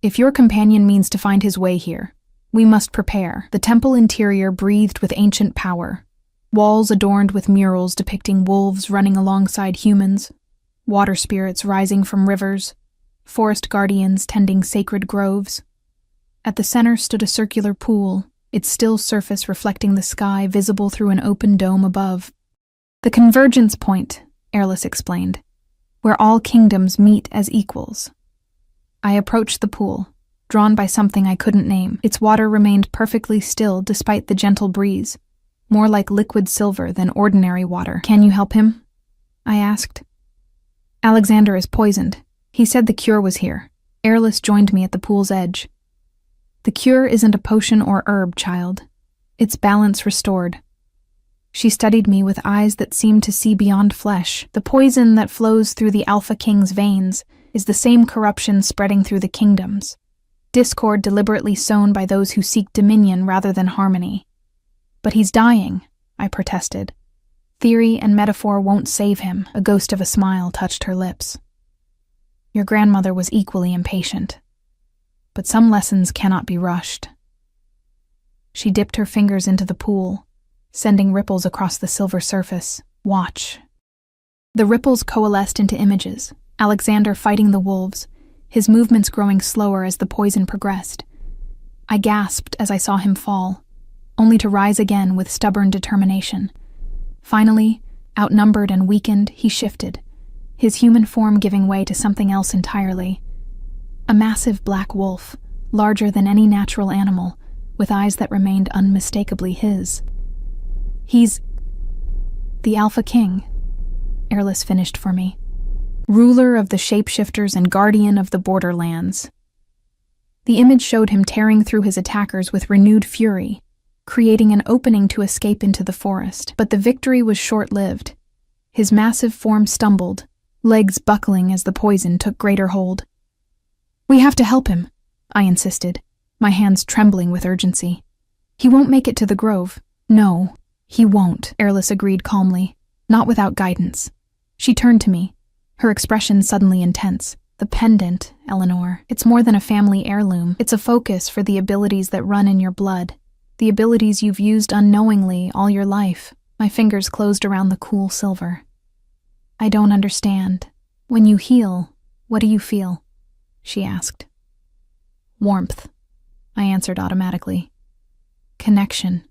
[SPEAKER 1] If your companion means to find his way here, we must prepare." The temple interior breathed with ancient power. Walls adorned with murals depicting wolves running alongside humans, water spirits rising from rivers, forest guardians tending sacred groves. At the center stood a circular pool, its still surface reflecting the sky visible through an open dome above. "The convergence point," Airless explained, "where all kingdoms meet as equals." I approached the pool, drawn by something I couldn't name. Its water remained perfectly still despite the gentle breeze, more like liquid silver than ordinary water. "Can you help him?" I asked. "Alexander is poisoned. He said the cure was here." Airless joined me at the pool's edge. "The cure isn't a potion or herb, child. It's balance restored." She studied me with eyes that seemed to see beyond flesh. "The poison that flows through the Alpha King's veins is the same corruption spreading through the kingdoms. Discord deliberately sown by those who seek dominion rather than harmony." "But he's dying," I protested. "Theory and metaphor won't save him." A ghost of a smile touched her lips. "Your grandmother was equally impatient. But some lessons cannot be rushed." She dipped her fingers into the pool, sending ripples across the silver surface. "Watch." The ripples coalesced into images. Alexander fighting the wolves, his movements growing slower as the poison progressed. I gasped as I saw him fall, only to rise again with stubborn determination. Finally, Outnumbered and weakened, he shifted, his human form giving way to something else entirely. A massive black wolf, larger than any natural animal, with eyes that remained unmistakably his. "He's the Alpha King," Airless finished for me. "Ruler of the shapeshifters and guardian of the borderlands." The image showed him tearing through his attackers with renewed fury, creating an opening to escape into the forest. But the victory was short-lived. His massive form stumbled, legs buckling as the poison took greater hold. "We have to help him," I insisted, my hands trembling with urgency. "He won't make it to the grove." "No, he won't," Airless agreed calmly, "not without guidance." She turned to me, her expression suddenly intense. "The pendant, Eleanor. It's more than a family heirloom. It's a focus for the abilities that run in your blood, the abilities you've used unknowingly all your life." My fingers closed around the cool silver. "I don't understand. When you heal, what do you feel?" she asked. "Warmth," I answered automatically. "Connection.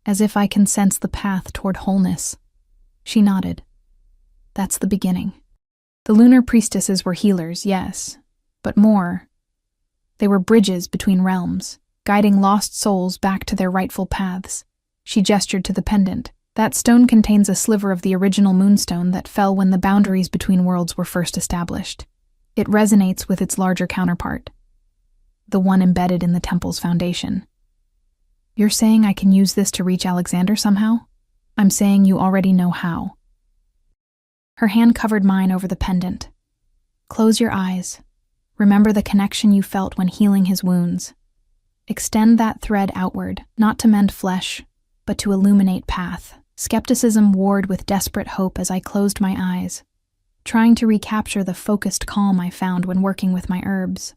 [SPEAKER 1] As if I can sense the path toward wholeness." She nodded. "That's the beginning." The lunar priestesses were healers, yes, but more. They were bridges between realms, guiding lost souls back to their rightful paths. She gestured to the pendant. "That stone contains a sliver of the original moonstone that fell when the boundaries between worlds were first established. It resonates with its larger counterpart, the one embedded in the temple's foundation." "You're saying I can use this to reach Alexander somehow?" "I'm saying you already know how." Her hand covered mine over the pendant. "Close your eyes. Remember the connection you felt when healing his wounds. Extend that thread outward, not to mend flesh, but to illuminate path." Skepticism warred with desperate hope as I closed my eyes, trying to recapture the focused calm I found when working with my herbs.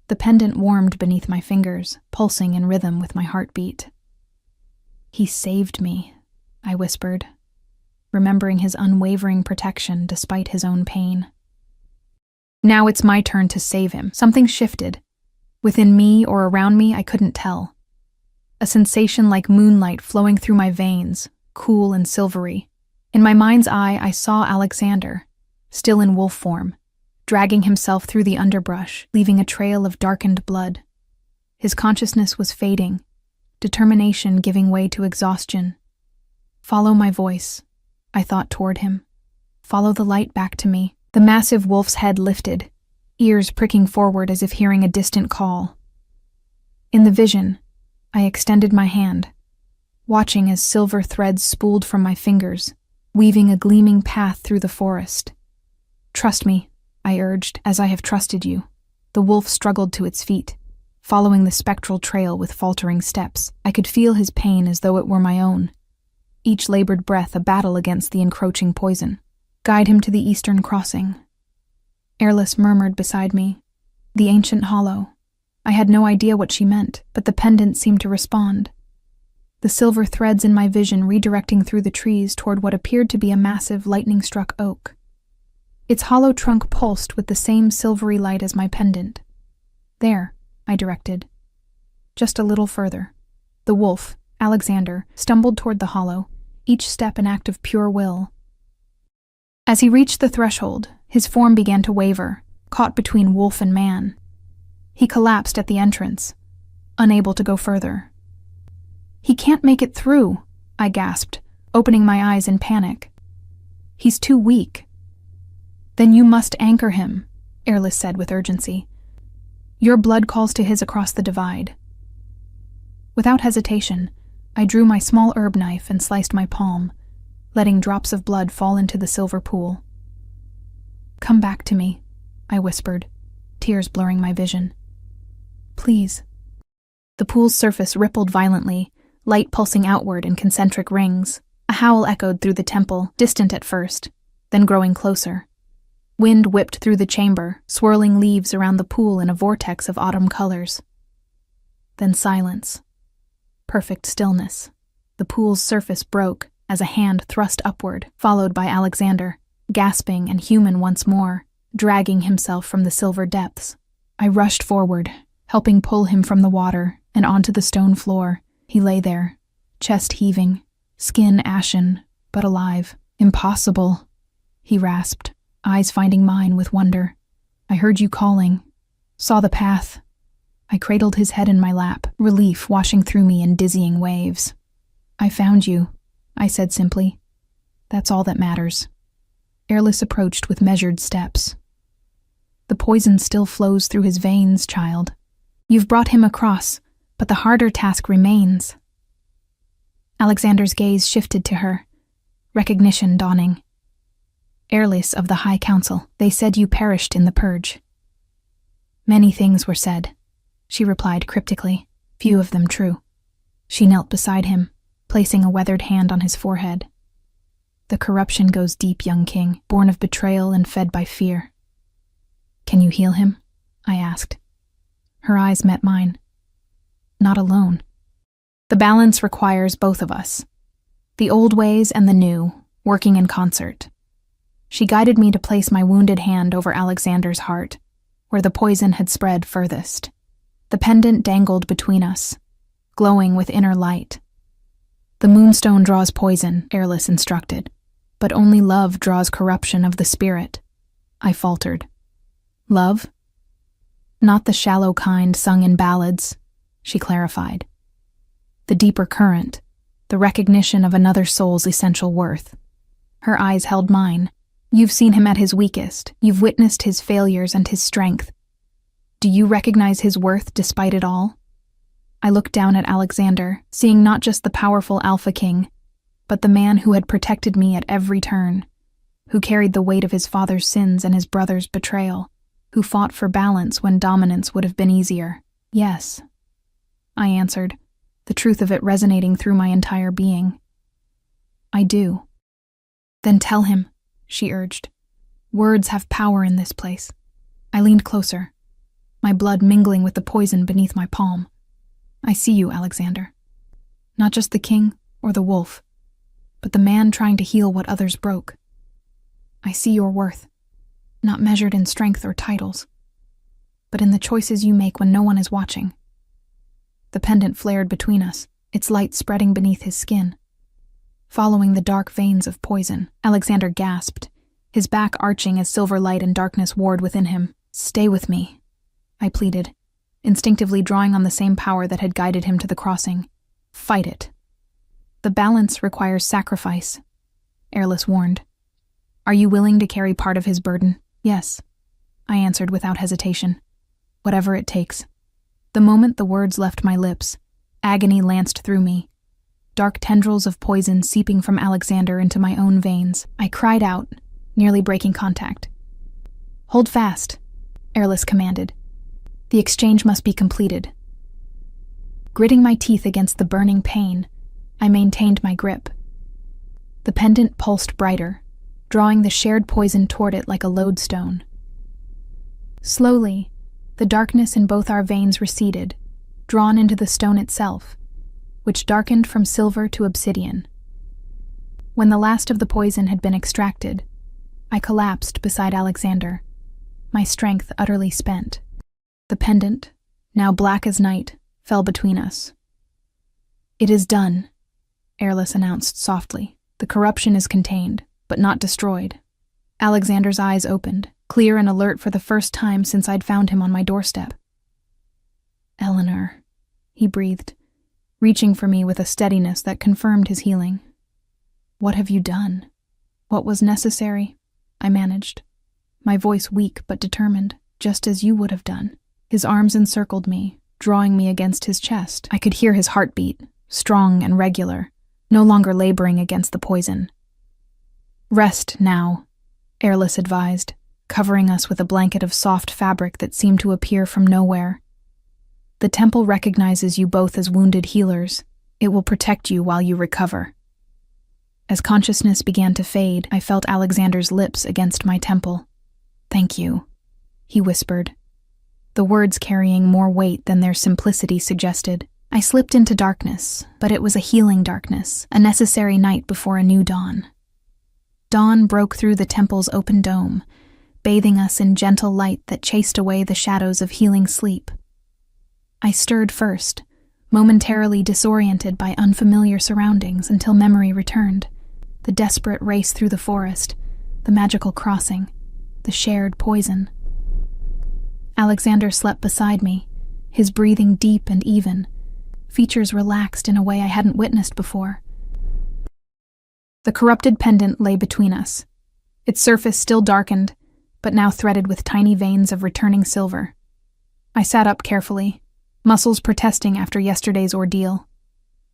[SPEAKER 1] The pendant warmed beneath my fingers, pulsing in rhythm with my heartbeat. "He saved me," I whispered, remembering his unwavering protection despite his own pain. Now it's my turn to save him. Something shifted. Within me or around me, I couldn't tell. A sensation like moonlight flowing through my veins, cool and silvery. In my mind's eye, I saw Alexander, still in wolf form, dragging himself through the underbrush, leaving a trail of darkened blood. His consciousness was fading, determination giving way to exhaustion. "Follow my voice," I thought toward him. "Follow the light back to me." The massive wolf's head lifted, ears pricking forward as if hearing a distant call. In the vision, I extended my hand, watching as silver threads spooled from my fingers, weaving a gleaming path through the forest. "Trust me," I urged, "as I have trusted you." The wolf struggled to its feet, following the spectral trail with faltering steps. I could feel his pain as though it were my own, each labored breath a battle against the encroaching poison. "Guide him to the eastern crossing," Airless murmured beside me. "The ancient hollow." I had no idea what she meant, but the pendant seemed to respond. The silver threads in my vision redirecting through the trees toward what appeared to be a massive lightning-struck oak. Its hollow trunk pulsed with the same silvery light as my pendant. "There," I directed. "Just a little further." The wolf, Alexander, stumbled toward the hollow, each step an act of pure will. As he reached the threshold, his form began to waver, caught between wolf and man. He collapsed at the entrance, unable to go further. "He can't make it through," I gasped, opening my eyes in panic. "He's too weak." "Then you must anchor him," Airless said with urgency. "Your blood calls to his across the divide." Without hesitation, I drew my small herb knife and sliced my palm, letting drops of blood fall into the silver pool. "Come back to me," I whispered, tears blurring my vision. "Please." The pool's surface rippled violently, light pulsing outward in concentric rings. A howl echoed through the temple, distant at first, then growing closer. Wind whipped through the chamber, swirling leaves around the pool in a vortex of autumn colors. Then silence. Perfect stillness. The pool's surface broke as a hand thrust upward, followed by Alexander, gasping and human once more, dragging himself from the silver depths. I rushed forward, helping pull him from the water and onto the stone floor. He lay there, chest heaving, skin ashen, but alive. Impossible, he rasped, eyes finding mine with wonder. I heard you calling, saw the path. I cradled his head in my lap, relief washing through me in dizzying waves. I found you, I said simply. That's all that matters. Airless approached with measured steps. The poison still flows through his veins, child. You've brought him across, but the harder task remains. Alexander's gaze shifted to her, recognition dawning. Airless of the High Council, they said you perished in the purge. Many things were said, she replied cryptically, few of them true. She knelt beside him, placing a weathered hand on his forehead. The corruption goes deep, young king, born of betrayal and fed by fear. Can you heal him? I asked. Her eyes met mine. Not alone. The balance requires both of us. The old ways and the new, working in concert. She guided me to place my wounded hand over Alexander's heart, where the poison had spread furthest. The pendant dangled between us, glowing with inner light. The moonstone draws poison, Airless instructed, but only love draws corruption of the spirit. I faltered. Love? Not the shallow kind sung in ballads, she clarified. The deeper current, the recognition of another soul's essential worth. Her eyes held mine. You've seen him at his weakest. You've witnessed his failures and his strength. Do you recognize his worth despite it all? I looked down at Alexander, seeing not just the powerful Alpha King, but the man who had protected me at every turn, who carried the weight of his father's sins and his brother's betrayal, who fought for balance when dominance would have been easier. Yes, I answered, the truth of it resonating through my entire being. I do. Then tell him, she urged. Words have power in this place. I leaned closer, my blood mingling with the poison beneath my palm. I see you, Alexander. Not just the king or the wolf, but the man trying to heal what others broke. I see your worth, not measured in strength or titles, but in the choices you make when no one is watching. The pendant flared between us, its light spreading beneath his skin. Following the dark veins of poison, Alexander gasped, his back arching as silver light and darkness warred within him. Stay with me, I pleaded, instinctively drawing on the same power that had guided him to the crossing. Fight it. The balance requires sacrifice, Airless warned. Are you willing to carry part of his burden? Yes, I answered without hesitation. Whatever it takes. The moment the words left my lips, agony lanced through me. Dark tendrils of poison seeping from Alexander into my own veins. I cried out, nearly breaking contact. Hold fast, Airless commanded. The exchange must be completed. Gritting my teeth against the burning pain, I maintained my grip. The pendant pulsed brighter, drawing the shared poison toward it like a lodestone. Slowly, the darkness in both our veins receded, drawn into the stone itself, which darkened from silver to obsidian. When the last of the poison had been extracted, I collapsed beside Alexander, my strength utterly spent. The pendant, now black as night, fell between us. It is done, Airless announced softly. The corruption is contained, but not destroyed. Alexander's eyes opened, clear and alert for the first time since I'd found him on my doorstep. Eleanor, he breathed, reaching for me with a steadiness that confirmed his healing. What have you done? What was necessary? I managed, my voice weak but determined, just as you would have done. His arms encircled me, drawing me against his chest. I could hear his heartbeat, strong and regular, no longer laboring against the poison. Rest now, Airless advised, covering us with a blanket of soft fabric that seemed to appear from nowhere. The temple recognizes you both as wounded healers. It will protect you while you recover. As consciousness began to fade, I felt Alexander's lips against my temple. Thank you, he whispered, the words carrying more weight than their simplicity suggested. I slipped into darkness, but it was a healing darkness, a necessary night before a new dawn. Dawn broke through the temple's open dome, bathing us in gentle light that chased away the shadows of healing sleep. I stirred first, momentarily disoriented by unfamiliar surroundings until memory returned. the desperate race through the forest, the magical crossing, the shared poison. Alexander slept beside me, his breathing deep and even, features relaxed in a way I hadn't witnessed before. The corrupted pendant lay between us, its surface still darkened, but now threaded with tiny veins of returning silver. I sat up carefully, muscles protesting after yesterday's ordeal.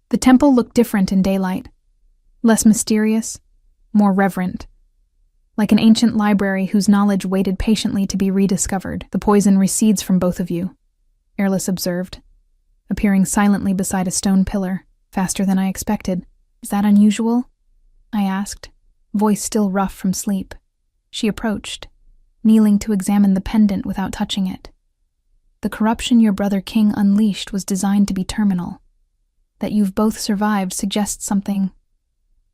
[SPEAKER 1] The temple looked different in daylight, less mysterious, more reverent. Like an ancient library whose knowledge waited patiently to be rediscovered. The poison recedes from both of you, Airless observed, appearing silently beside a stone pillar, faster than I expected. Is that unusual? I asked, voice still rough from sleep. She approached, kneeling to examine the pendant without touching it. The corruption your brother King unleashed was designed to be terminal. That you've both survived suggests something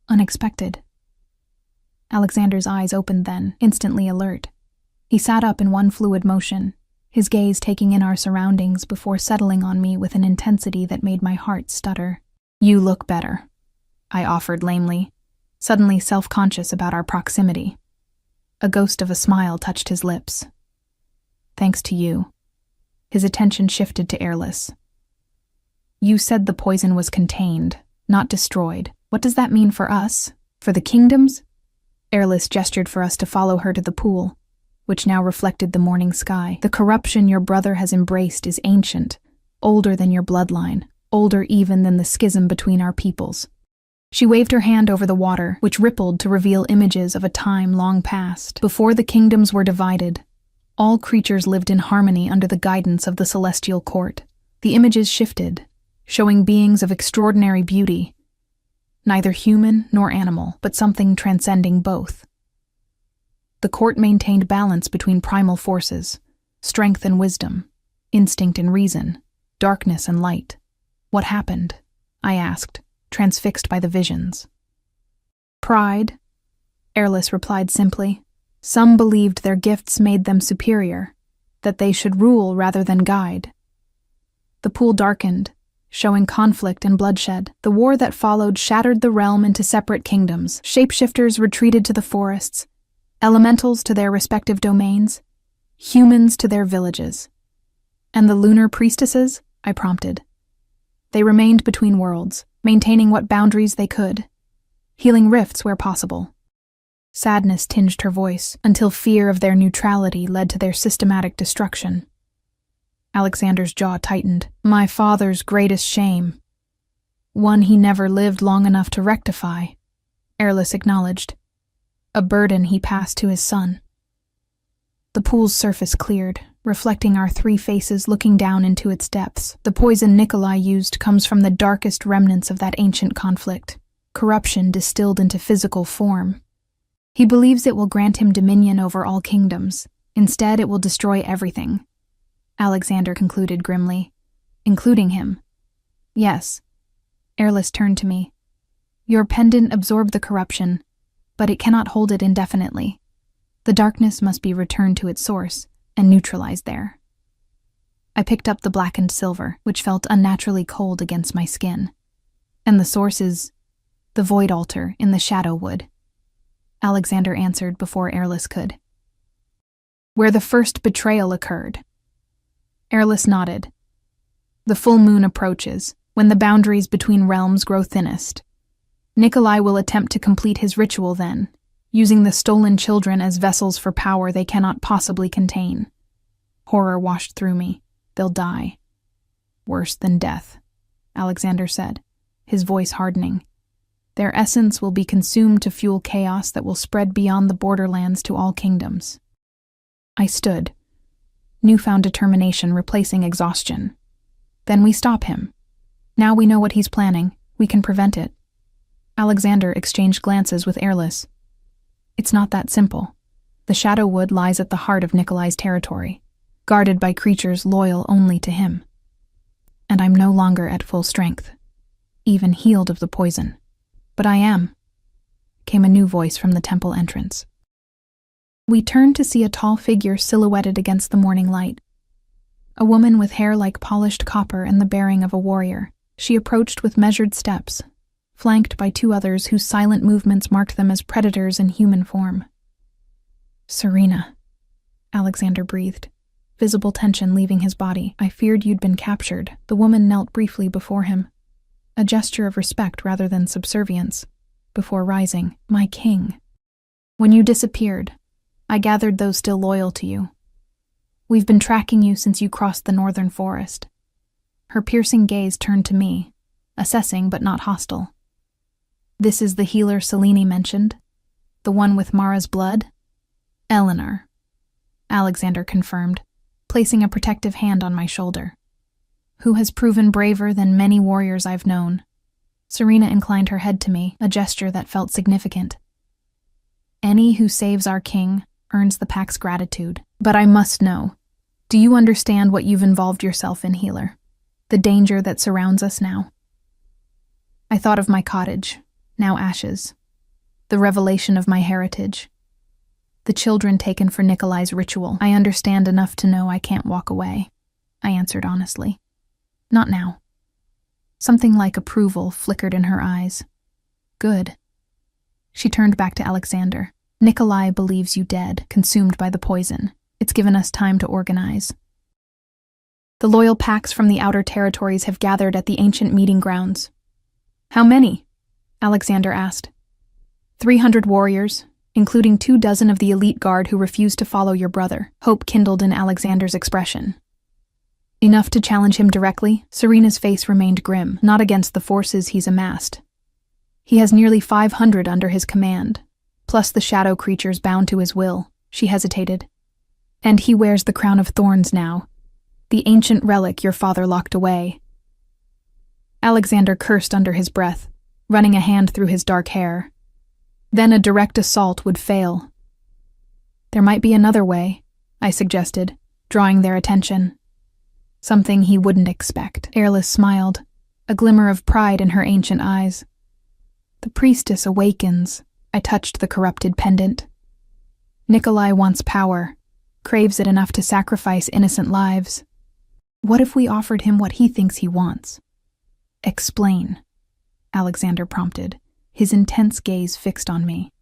[SPEAKER 1] unexpected. Alexander's eyes opened then, instantly alert. He sat up in one fluid motion, his gaze taking in our surroundings before settling on me with an intensity that made my heart stutter. You look better, I offered lamely, suddenly self-conscious about our proximity. A ghost of a smile touched his lips. Thanks to you. His attention shifted to Airless. You said the poison was contained, not destroyed. What does that mean for us? For the kingdoms? Airless gestured for us to follow her to the pool, which now reflected the morning sky. The corruption your brother has embraced is ancient, older than your bloodline, older even than the schism between our peoples. She waved her hand over the water, which rippled to reveal images of a time long past. Before the kingdoms were divided, all creatures lived in harmony under the guidance of the celestial court. The images shifted, showing beings of extraordinary beauty, neither human nor animal, but something transcending both. The court maintained balance between primal forces, strength and wisdom, instinct and reason, darkness and light. What happened? I asked, transfixed by the visions. Pride, Airless replied simply. Some believed their gifts made them superior, that they should rule rather than guide. The pool darkened, showing conflict and bloodshed. The war that followed shattered the realm into separate kingdoms. Shapeshifters retreated to the forests, elementals to their respective domains, humans to their villages. And the lunar priestesses? I prompted. They remained between worlds, maintaining what boundaries they could, healing rifts where possible. Sadness tinged her voice, until fear of their neutrality led to their systematic destruction. Alexander's jaw tightened. My father's greatest shame. One he never lived long enough to rectify, Airless acknowledged. A burden he passed to his son. The pool's surface cleared, reflecting our three faces looking down into its depths. The poison Nikolai used comes from the darkest remnants of that ancient conflict, corruption distilled into physical form. He believes it will grant him dominion over all kingdoms. Instead, it will destroy everything. Alexander concluded grimly. Including him. Yes. Airless turned to me. Your pendant absorbed the corruption, but it cannot hold it indefinitely. The darkness must be returned to its source and neutralized there. I picked up the blackened silver, which felt unnaturally cold against my skin. And the source is the void altar in the shadow wood. Alexander answered before Airless could. Where the first betrayal occurred. Airless nodded. The full moon approaches, when the boundaries between realms grow thinnest. Nikolai will attempt to complete his ritual then, using the stolen children as vessels for power they cannot possibly contain. Horror washed through me. They'll die. Worse than death, Alexander said, his voice hardening. Their essence will be consumed to fuel chaos that will spread beyond the borderlands to all kingdoms. I stood, newfound determination replacing exhaustion. Then we stop him. Now we know what he's planning. We can prevent it. Alexander exchanged glances with Airless. It's not that simple. The Shadow Wood lies at the heart of Nikolai's territory, guarded by creatures loyal only to him. And I'm no longer at full strength, even healed of the poison. But I am, came a new voice from the temple entrance. We turned to see a tall figure silhouetted against the morning light. A woman with hair like polished copper and the bearing of a warrior. She approached with measured steps, flanked by 2 others whose silent movements marked them as predators in human form. "Serena," Alexander breathed, visible tension leaving his body. "I feared you'd been captured." The woman knelt briefly before him, a gesture of respect rather than subservience, before rising. "My king, when you disappeared, I gathered those still loyal to you. We've been tracking you since you crossed the northern forest." Her piercing gaze turned to me, assessing but not hostile. "This is the healer Selene mentioned? The one with Mara's blood?" "Eleanor," Alexander confirmed, placing a protective hand on my shoulder. "Who has proven braver than many warriors I've known." Serena inclined her head to me, a gesture that felt significant. "Any who saves our king earns the pack's gratitude. But I must know, do you understand what you've involved yourself in, healer? The danger that surrounds us now?" I thought of my cottage, now ashes, the revelation of my heritage, the children taken for Nikolai's ritual. "I understand enough to know I can't walk away," I answered honestly. "Not now." Something like approval flickered in her eyes. "Good." She turned back to Alexander. "Nikolai believes you dead, consumed by the poison. It's given us time to organize. The loyal packs from the outer territories have gathered at the ancient meeting grounds." "How many?" Alexander asked. 300 warriors, including 24 of the elite guard who refused to follow your brother." Hope kindled in Alexander's expression. "Enough to challenge him directly?" Serena's face remained grim. "Not against the forces he's amassed. He has nearly 500 under his command, plus the shadow creatures bound to his will." She hesitated. "And he wears the crown of thorns now, the ancient relic your father locked away." Alexander cursed under his breath, running a hand through his dark hair. "Then a direct assault would fail." "There might be another way," I suggested, drawing their attention. "Something he wouldn't expect." Airless smiled, a glimmer of pride in her ancient eyes. "The priestess awakens." I touched the corrupted pendant. "Nikolai wants power, craves it enough to sacrifice innocent lives. What if we offered him what he thinks he wants?" "Explain," Alexander prompted, his intense gaze fixed on me.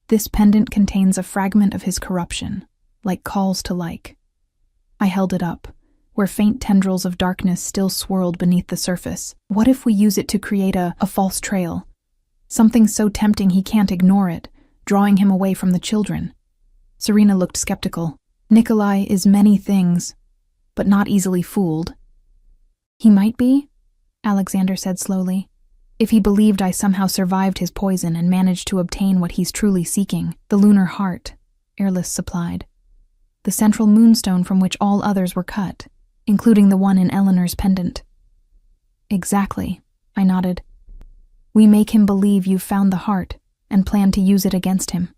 [SPEAKER 1] "This pendant contains a fragment of his corruption, like calls to like." I held it up, where faint tendrils of darkness still swirled beneath the surface. "What if we use it to create a false trail? Something so tempting he can't ignore it, drawing him away from the children." Serena looked skeptical. "Nikolai is many things, but not easily fooled." "He might be," Alexander said slowly, "if he believed I somehow survived his poison and managed to obtain what he's truly seeking." "The lunar heart," Airless supplied. "The central moonstone from which all others were cut, including the one in Eleanor's pendant." "Exactly," I nodded. "We make him believe you've found the heart and plan to use it against him."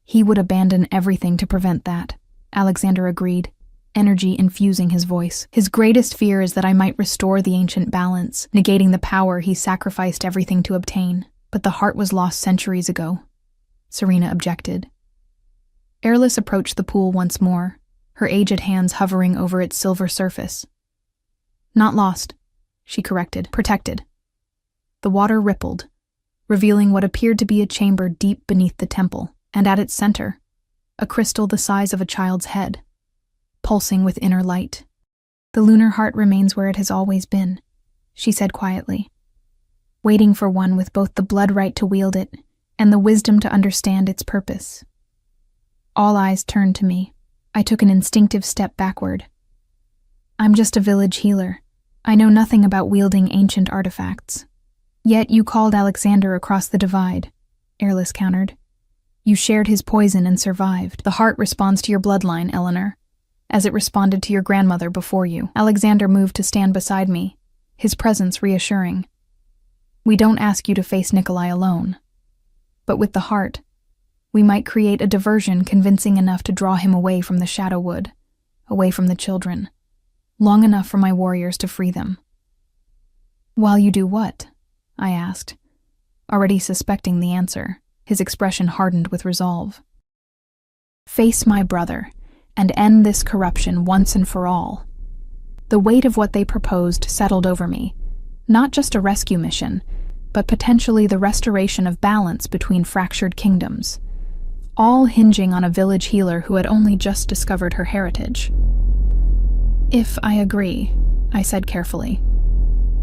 [SPEAKER 1] "He would abandon everything to prevent that," Alexander agreed, energy infusing his voice. "His greatest fear is that I might restore the ancient balance, negating the power he sacrificed everything to obtain. But the heart was lost centuries ago," Serena objected. Airless approached the pool once more, her aged hands hovering over its silver surface. "Not lost," she corrected. "Protected." The water rippled, revealing what appeared to be a chamber deep beneath the temple, and at its center, a crystal the size of a child's head, pulsing with inner light. "The lunar heart remains where it has always been," she said quietly, "waiting for one with both the blood right to wield it and the wisdom to understand its purpose." All eyes turned to me. I took an instinctive step backward. "I'm just a village healer. I know nothing about wielding ancient artifacts." "Yet you called Alexander across the divide," Airless countered. "You shared his poison and survived. The heart responds to your bloodline, Eleanor, as it responded to your grandmother before you." Alexander moved to stand beside me, his presence reassuring. "We don't ask you to face Nikolai alone. But with the heart, we might create a diversion convincing enough to draw him away from the Shadowwood, away from the children, long enough for my warriors to free them." "While you do what?" I asked, already suspecting the answer. His expression hardened with resolve. "Face my brother, and end this corruption once and for all." The weight of what they proposed settled over me. Not just a rescue mission, but potentially the restoration of balance between fractured kingdoms, all hinging on a village healer who had only just discovered her heritage. If I agree, I said carefully,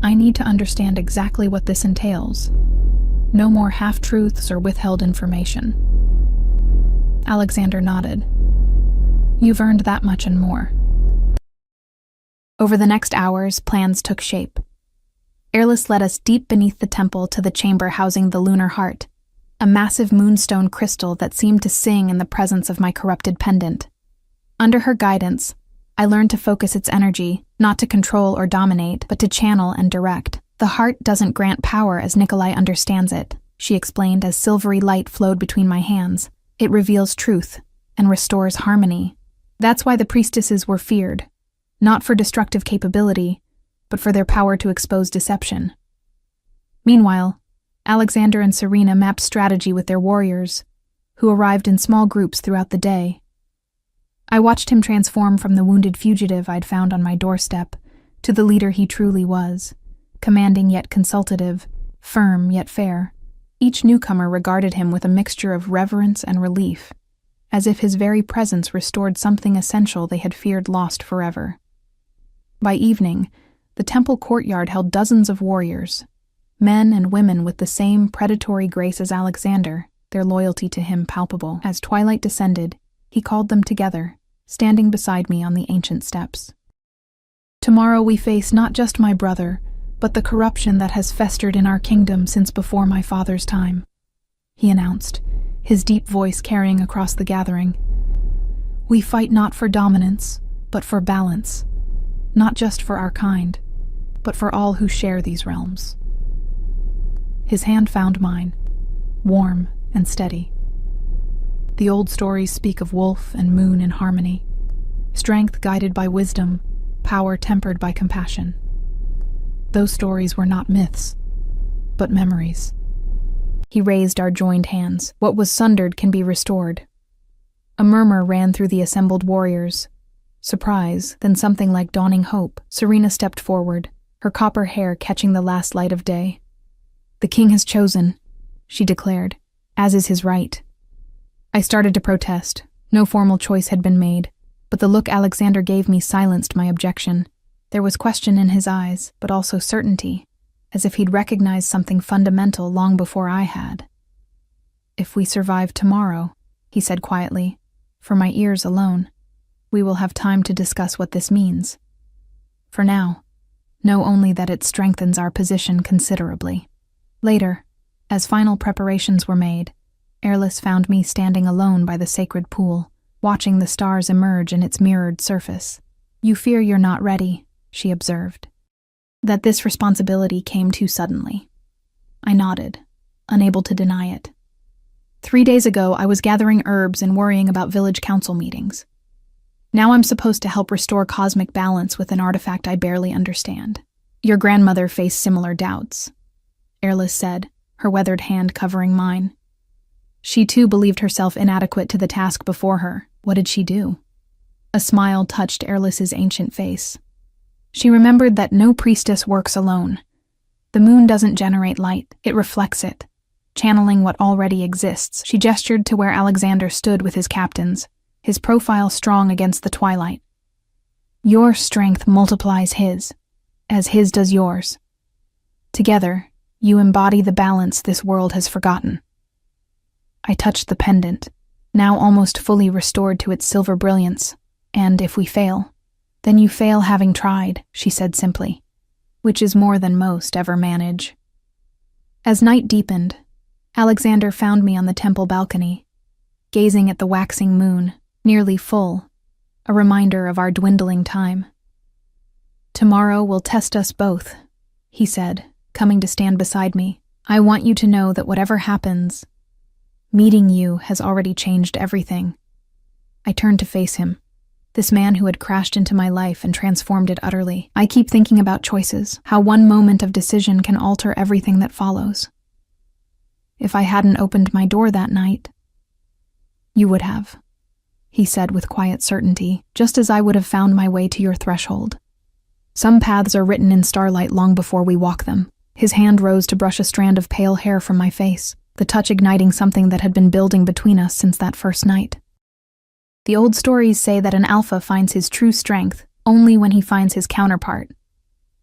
[SPEAKER 1] I need to understand exactly what this entails. No more half-truths or withheld information. Alexander nodded. You've earned that much and more. Over the next hours, plans took shape. Airless led us deep beneath the temple to the chamber housing the lunar heart, a massive moonstone crystal that seemed to sing in the presence of my corrupted pendant. Under her guidance, I learned to focus its energy, not to control or dominate, but to channel and direct. The heart doesn't grant power as Nikolai understands it, she explained as silvery light flowed between my hands. It reveals truth and restores harmony. That's why the priestesses were feared, not for destructive capability, but for their power to expose deception. Meanwhile, Alexander and Serena mapped strategy with their warriors, who arrived in small groups throughout the day. I watched him transform from the wounded fugitive I'd found on my doorstep to the leader he truly was, commanding yet consultative, firm yet fair. Each newcomer regarded him with a mixture of reverence and relief, as if his very presence restored something essential they had feared lost forever. By evening, the temple courtyard held dozens of warriors, men and women with the same predatory grace as Alexander, their loyalty to him palpable. As twilight descended, he called them together, standing beside me on the ancient steps. Tomorrow we face not just my brother, but the corruption that has festered in our kingdom since before my father's time, he announced, his deep voice carrying across the gathering. We fight not for dominance, but for balance, not just for our kind, but for all who share these realms. His hand found mine, warm and steady. The old stories speak of wolf and moon in harmony, strength guided by wisdom, power tempered by compassion. Those stories were not myths, but memories. He raised our joined hands. What was sundered can be restored. A murmur ran through the assembled warriors. Surprise, then something like dawning hope. Serena stepped forward, her copper hair catching the last light of day. The king has chosen, she declared, as is his right. I started to protest. No formal choice had been made, but the look Alexander gave me silenced my objection. There was question in his eyes, but also certainty, as if he'd recognized something fundamental long before I had. If we survive tomorrow, he said quietly, for my ears alone, we will have time to discuss what this means. For now, know only that it strengthens our position considerably. Later, as final preparations were made, Airless found me standing alone by the sacred pool, watching the stars emerge in its mirrored surface. You fear you're not ready, she observed. That this responsibility came too suddenly. I nodded, unable to deny it. 3 days ago, I was gathering herbs and worrying about village council meetings. Now I'm supposed to help restore cosmic balance with an artifact I barely understand. Your grandmother faced similar doubts, Airless said, her weathered hand covering mine. She too believed herself inadequate to the task before her. What did she do? A smile touched Airless's ancient face. She remembered that no priestess works alone. The moon doesn't generate light, it reflects it, channeling what already exists. She gestured to where Alexander stood with his captains, his profile strong against the twilight. Your strength multiplies his, as his does yours. Together, you embody the balance this world has forgotten. I touched the pendant, now almost fully restored to its silver brilliance, and if we fail, then you fail having tried, she said simply, which is more than most ever manage. As night deepened, Alexander found me on the temple balcony, gazing at the waxing moon, nearly full, a reminder of our dwindling time. Tomorrow will test us both, he said, coming to stand beside me. I want you to know that whatever happens, meeting you has already changed everything. I turned to face him, this man who had crashed into my life and transformed it utterly. I keep thinking about choices, how one moment of decision can alter everything that follows. If I hadn't opened my door that night, you would have, he said with quiet certainty, just as I would have found my way to your threshold. Some paths are written in starlight long before we walk them. His hand rose to brush a strand of pale hair from my face, the touch igniting something that had been building between us since that first night. The old stories say that an alpha finds his true strength only when he finds his counterpart,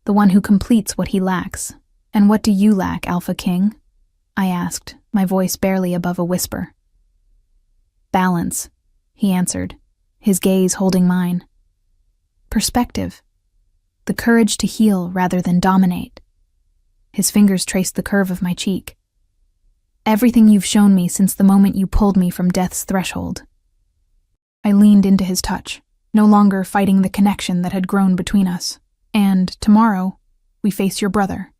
[SPEAKER 1] the one who completes what he lacks. And what do you lack, Alpha King? I asked, my voice barely above a whisper. Balance, he answered, his gaze holding mine. Perspective. The courage to heal rather than dominate. His fingers traced the curve of my cheek. Everything you've shown me since the moment you pulled me from death's threshold. I leaned into his touch, no longer fighting the connection that had grown between us. And tomorrow, we face your brother.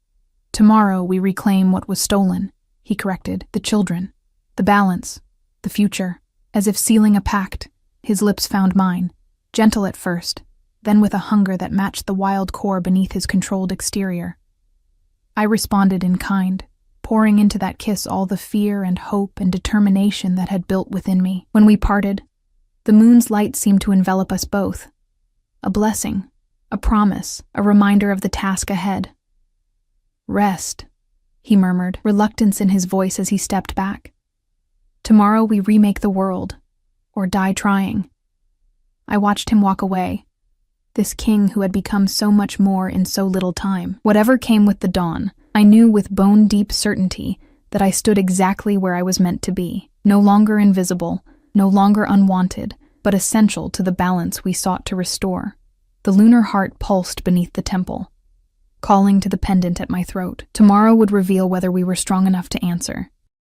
[SPEAKER 1] Tomorrow we reclaim what was stolen, he corrected, the children, the balance, the future. As if sealing a pact, his lips found mine, gentle at first, then with a hunger that matched the wild core beneath his controlled exterior. I responded in kind, pouring into that kiss all the fear and hope and determination that had built within me. When we parted, the moon's light seemed to envelop us both. A blessing, a promise, a reminder of the task ahead. Rest, he murmured, reluctance in his voice as he stepped back. Tomorrow we remake the world, or die trying. I watched him walk away, this king who had become so much more in so little time. Whatever came with the dawn, I knew with bone-deep certainty that I stood exactly where I was meant to be, no longer invisible, no longer unwanted, but essential to the balance we sought to restore. The lunar heart pulsed beneath the temple, calling to the pendant at my throat. Tomorrow would reveal whether we were strong enough to answer.